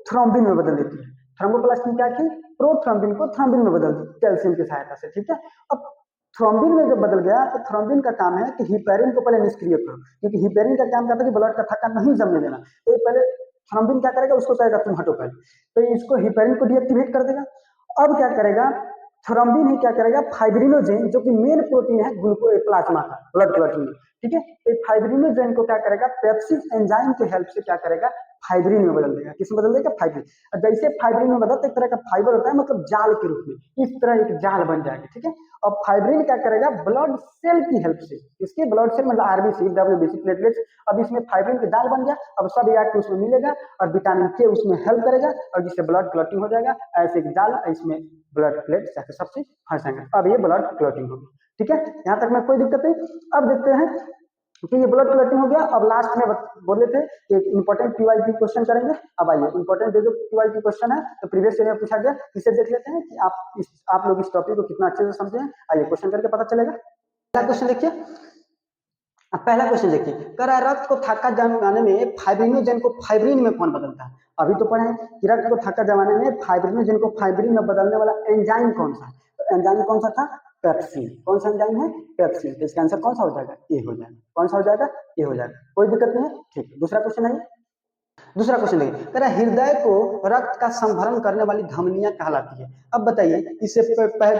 थ्रोम्बिन में बदल देती है। थ्रोम्बोप्लास्टिन क्या की? प्रोथ्रोम्बिन को थ्रोम्बिन में बदल दी कैल्शियम की सहायता से। ठीक है, अब थ्रोम्बिन में जब बदल गया तो थ्रोम्बिन का काम है कि हिपेरिन को पहले निष्क्रिय करो, क्योंकि हिपेरिन का काम करता है कि ब्लड का थक्का नहीं जमने देना। तो ये पहले थ्रोम्बिन क्या करेगा? उसको कहेगा तुम हटो पहले, तो इसको हिपेरिन को डीएक्टिवेट कर देगा। अब क्या करेगा? थ्रोम्बिन ही क्या करेगा? फाइब्रिनोजेन जो कि मेन प्रोटीन है ग्लूको प्लाज्मा का ब्लड क्लॉटिंग में। ठीक है, तो फाइब्रिनोजेन को क्या करेगा? पेप्सिन एंजाइम की हेल्प से क्या करेगा? फाइब्रिन में बदल देगा। किस में बदल देगा? फाइब्रिन। और जैसे फाइब्रिन में बदलता, एक तरह का फाइबर होता है, मतलब जाल के रूप में, इस तरह एक जाल बन जाएगा। ठीक है, और फाइब्रिन क्या करेगा? ब्लड सेल की हेल्प से, इसके ब्लड सेल मतलब आरबीसी, डब्ल्यूबीसी, प्लेटलेट्स, अब इसमें फाइब्रिन के जाल बन गया। अब सब आके उसमें मिलेगा और विटामिन के उसमें हेल्प करेगा और जिससे ब्लड क्लॉटिंग हो जाएगा। ऐसे एक जाल, इसमें ब्लड प्लेट जाके सबसे फंस जाएंगे। अब ये ब्लड क्लॉटिंग होगी। ठीक है, यहाँ तक में कोई दिक्कत नहीं। अब देखते हैं कि ये ब्लड क्लॉटिंग हो गया। अब लास्ट में बोले थे कि इंपॉर्टेंट पीवाईक्यू क्वेश्चन करेंगे। अब आइए इंपॉर्टेंट जो पीवाईक्यू क्वेश्चन है, तो प्रीवियस ईयर में पूछा गया, इसे देख लेते हैं कि आप लोग इस टॉपिक को कितना अच्छे से समझे हैं। आइए क्वेश्चन करके पता चलेगा। पहला क्वेश्चन देखिए, अब पहला क्वेश्चन देखिए, कह रहा है रक्त को थक्का जमाने में फाइब्रिनोजेन को फाइब्रिन में कौन बदलता है? अभी तो पढ़े कि रक्त को थक्का जमाने में फाइब्रिनोजेन को फाइब्रिन में बदलने वाला एंजाइम कौन सा है? तो एंजाइम कौन सा था? पेप्सिन। कौन सा एंजाइम है? पेप्सिन। तो इसका आंसर कौन सा हो जाएगा? ए हो जाएगा। कौन सा हो जाएगा? ए हो जाएगा। कोई दिक्कत नहीं है। ठीक, दूसरा क्वेश्चन है। दूसरा क्वेश्चन देखिए, कह रहा है हृदय को रक्त का संभरण करने वाली धमनियां कहलाती है। अब बताइए, इससे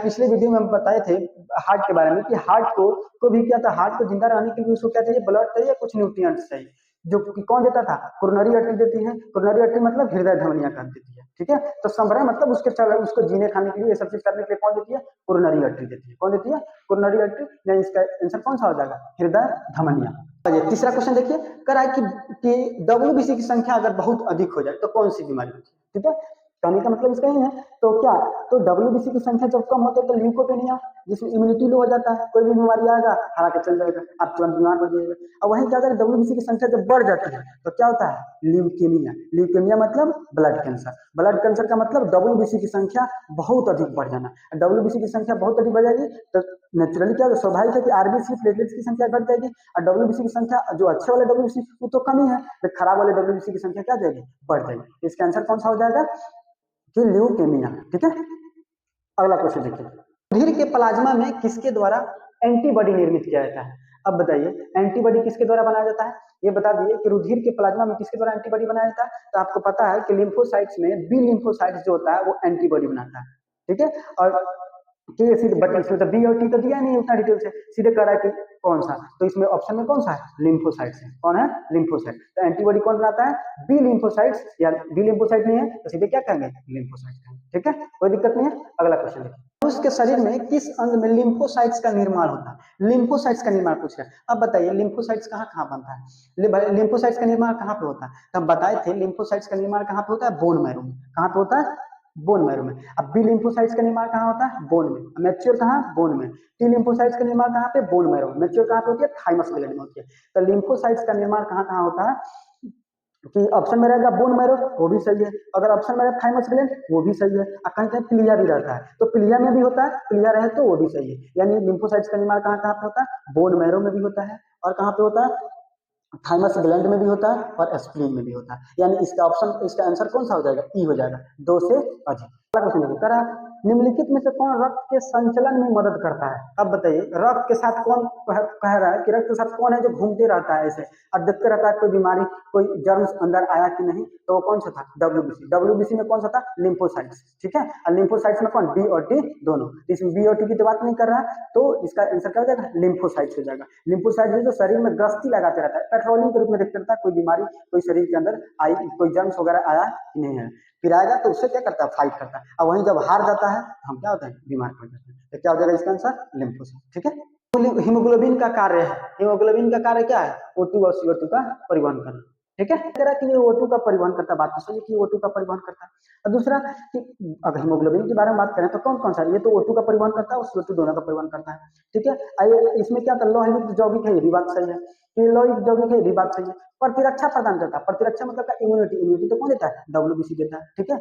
पिछले वीडियो में हम बताए थे हार्ट के बारे में कि हार्ट को भी क्या था? हार्ट को जिंदा रहने के लिए उसको क्या चाहिए? ब्लड चाहिए, कुछ न्यूट्रिएंट्स चाहिए, जो कि कौन देता था? कोरोनरी आर्टरी देती है। कोरोनरी आर्टरी मतलब हृदय धमनियां कर देती है। ठीक है, तो संभरण मतलब उसको जीने खाने के लिए, ये सब चीज करने के लिए कौन देती है? कोरोनरी आर्टरी देती है। कौन देती है? Coronary artery. यानी इसका आंसर कौन सा हो जाएगा? हृदय धमनियां। तीसरा क्वेश्चन देखिए, कह रहा है कि डब्ल्यूबीसी की संख्या अगर बहुत अधिक हो जाए तो कौन सी बीमारी होती है? ठीक है, कहने का मतलब इसका ही है। तो क्या, तो डब्ल्यूबीसी की संख्या जब कम होती है तो ल्यूकोपेनिया, जिसमें इम्यूनिटी लो हो जाता है, कोई भी बीमारी आएगा हरा के चल जाएगा, आप तुरंत बीमार हो जाएगा। और वहीं क्या करें, डब्ल्यूबीसी की संख्या जब बढ़ जाती है तो क्या होता है? ल्यूकेमिया। ल्यूकेमिया मतलब ब्लड कैंसर। ब्लड कैंसर का मतलब डब्ल्यूबीसी की संख्या बहुत अधिक बढ़ जाना। डब्ल्यूबीसी की संख्या बहुत अधिक बढ़ जाएगी तो नेचुरली क्या स्वाभाविक है कि आरबीसी प्लेटलेट्स की संख्या घट जाएगी, और डब्ल्यूबीसी की संख्या, जो अच्छे वाले डब्ल्यूबीसी वो तो कम ही है, तो खराब वाले डब्ल्यूबीसी की संख्या क्या जाएगी? बढ़ जाएगी। इसका आंसर कौन सा हो जाएगा? कि ल्यूकेमिया। ठीक है, अगला क्वेश्चन देखिए, रुधिर के प्लाज्मा में किसके द्वारा एंटीबॉडी निर्मित किया जाता है? अब बताइए, एंटीबॉडी किसके द्वारा बनाया जाता है? ये बता दिए कि रुधिर के प्लाज्मा में किसके द्वारा एंटीबॉडी बनाया जाता है। तो आपको पता है कि लिम्फोसाइट्स में बी लिम्फोसाइट्स जो होता है वो एंटीबॉडी बनाता है। ठीक है, और ठीक है, सीधे, बट इसमें तो बी और टी तो दिया नहीं उतना डिटेल से, सीधे कह रहा है कि कौन सा, तो इसमें ऑप्शन में कौन सा है, लिम्फोसाइट्स है। कौन है, लिम्फोसाइट। तो एंटीबॉडी कौन बनाता है, बी लिम्फोसाइट्स, या बी लिम्फोसाइट नहीं है तो सीधे क्या कहेंगे, लिम्फोसाइट कहेंगे। ठीक है, कोई दिक्कत नहीं है। अगला क्वेश्चन देखिए, उसके शरीर में किस अंग में लिम्फोसाइट्स का निर्माण होता है, लिम्फोसाइट्स का निर्माण पूछ रहा है। अब बताइए लिम्फोसाइट्स कहाँ कहाँ बनता है, लिम्फोसाइट्स का निर्माण कहाँ पे होता है, तो हम बताए थे लिम्फोसाइट्स का निर्माण कहाँ पे होता है, बोन मैरो में। कहाँ पे होता है, बोन मैरो में। अब बी लिम्फोसाइट्स का निर्माण कहाँ होता है, बोन में। मैच्योर कहाँ, बोन में। टी लिम्फोसाइट्स का निर्माण कहाँ पे, बोन मैरो में। मैच्योर कहाँ पे होती है, थाइमस ग्लैंड में होती है। तो लिम्फोसाइट्स का निर्माण कहाँ कहाँ होता है, कि ऑप्शन में रहेगा बोन मैरो, वो भी सही है। अगर ऑप्शन में रहेगा थाइमस ग्लैंड, वो भी सही है। और कहीं कहीं प्लिया भी रहता है, तो प्लिया में भी होता है, प्लिया रहे तो वो भी सही है। यानी लिम्फोसाइट्स का निर्माण कहाँ कहाँ पे होता है, बोन मैरो में भी होता है, और कहाँ पे होता है, थाइमस ग्लैंड में भी होता है, और स्प्लीन में भी होता है। यानी इसका ऑप्शन, इसका आंसर कौन सा हो जाएगा, ई हो जाएगा, दो से अधिक। अगला क्वेश्चन देखिए, कह रहा है निम्नलिखित में से कौन रक्त के संचलन में मदद करता है। अब बताइए रक्त के साथ कौन, कह रहा है कि रक्त के साथ कौन है जो घूमते रहता है ऐसे, और देखते रहता है कोई बीमारी, कोई जर्म्स अंदर आया कि नहीं, तो वो कौन सा था, डब्ल्यूबीसी। डब्ल्यूबीसी में कौन सा था, लिम्फोसाइट्स। ठीक है, और लिम्फोसाइट्स में कौन, बी और टी दोनों। इसमें बी और टी की तो बात नहीं कर रहा है, तो इसका आंसर क्या हो जाएगा, लिम्फोसाइट्स हो जाएगा। लिम्फोसाइट्स जो शरीर में गश्ती लगाते रहता है, पेट्रोलिंग के रूप में देखते रहता है, कोई बीमारी कोई शरीर के अंदर आई, कोई जर्म्स वगैरह आया कि नहीं है, फिर आएगा तो उससे क्या करता है, फाइट करता है। और वहीं जब हार जाता है तो हम क्या होते हैं, बीमार पड़ जाते हैं। तो क्या हो जाएगा इसका आंसर, लिम्फोसाइट। ठीक है, हीमोग्लोबिन का कार्य है, हीमोग्लोबिन का कार्य क्या है, O2 और CO2 का परिवहन करना। ठीक है, कह रहा कि ये O2 का परिवहन करता है, बात तो सही है कि O2 का परिवहन करता है। और दूसरा कि अगर हीमोग्लोबिन के बारे में बात करें तो कौन कौन सा, ये तो O2 का परिवहन करता है और CO2 दोनों का परिवहन करता है। ठीक है, इसमें क्या था, लोहयुक्त यौगिक है, ये भी बात सही है, ये लोहयुक्त यौगिक है, ये भी बात सही है। प्रतिरक्षा प्रदान करता है, प्रतिरक्षा मतलब इम्यूनिटी, इम्यूनिटी तो कौन देता है, डब्ल्यूबीसी देता है। ठीक है,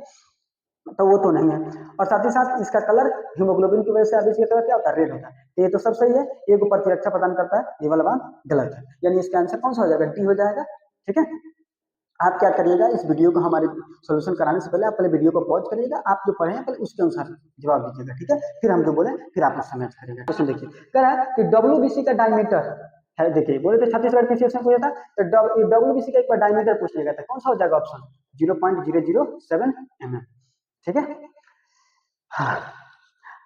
तो वो तो नहीं है। और साथ ही साथ इसका कलर हीमोग्लोबिन की वजह से अब इसका कलर क्या होता है, रेड होता है। तो ये तो सब सही है, ये को प्रतिरक्षा प्रदान करता है, ये वाला बात गलत है। यानी इसका आंसर कौन सा हो जाएगा, डी हो जाएगा। ठीक है, आप क्या करिएगा, इस वीडियो को हमारे सोल्यूशन कराने से पहले आप पहले वीडियो को पॉज करिएगा, आप जो पढ़े हैं पहले उसके अनुसार जवाब दीजिएगा। ठीक है, फिर हम जो बोले फिर आप उससे मैच करेंगे। क्वेश्चन देखिए, कह रहा है कि डब्ल्यूबीसी का डायमीटर है, देखिए बोले थे छत्तीसगढ़ कृषि एक्शन पूछा था, तो डब्ल्यूबीसी का एक बार डायमीटर पूछ लिया था, कौन सा हो जाएगा ऑप्शन, 0.007 mm। ठीक है, हाँ,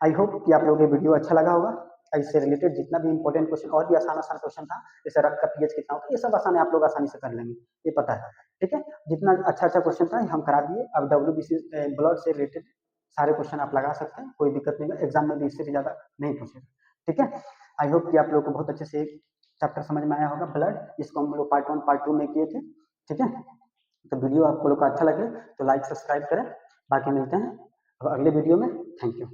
आई होप कि आप लोगों को वीडियो अच्छा लगा होगा। इससे रिलेटेड जितना भी इंपॉर्टेंट क्वेश्चन, और भी आसान आसान क्वेश्चन था, जैसे रक्त का पीएच कितना होता है, ये सब आसान आप लोग आसानी से कर लेंगे, ये पता है। ठीक है, जितना अच्छा अच्छा क्वेश्चन था हम करा दिए। अब डब्ल्यूबीसी ब्लड से रिलेटेड सारे क्वेश्चन आप लगा सकते हैं, कोई दिक्कत नहीं है, एग्जाम में भी इससे भी ज्यादा नहीं पूछेगा। ठीक है, आई होप कि आप लोग को बहुत अच्छे से चैप्टर समझ में आया होगा ब्लड, जिसको हम लोग पार्ट 1 पार्ट 2 में किए थे। ठीक है, तो वीडियो आपको लोग को अच्छा लगे तो लाइक सब्सक्राइब करें, बाकी मिलते हैं अब अगले वीडियो में। Thank you.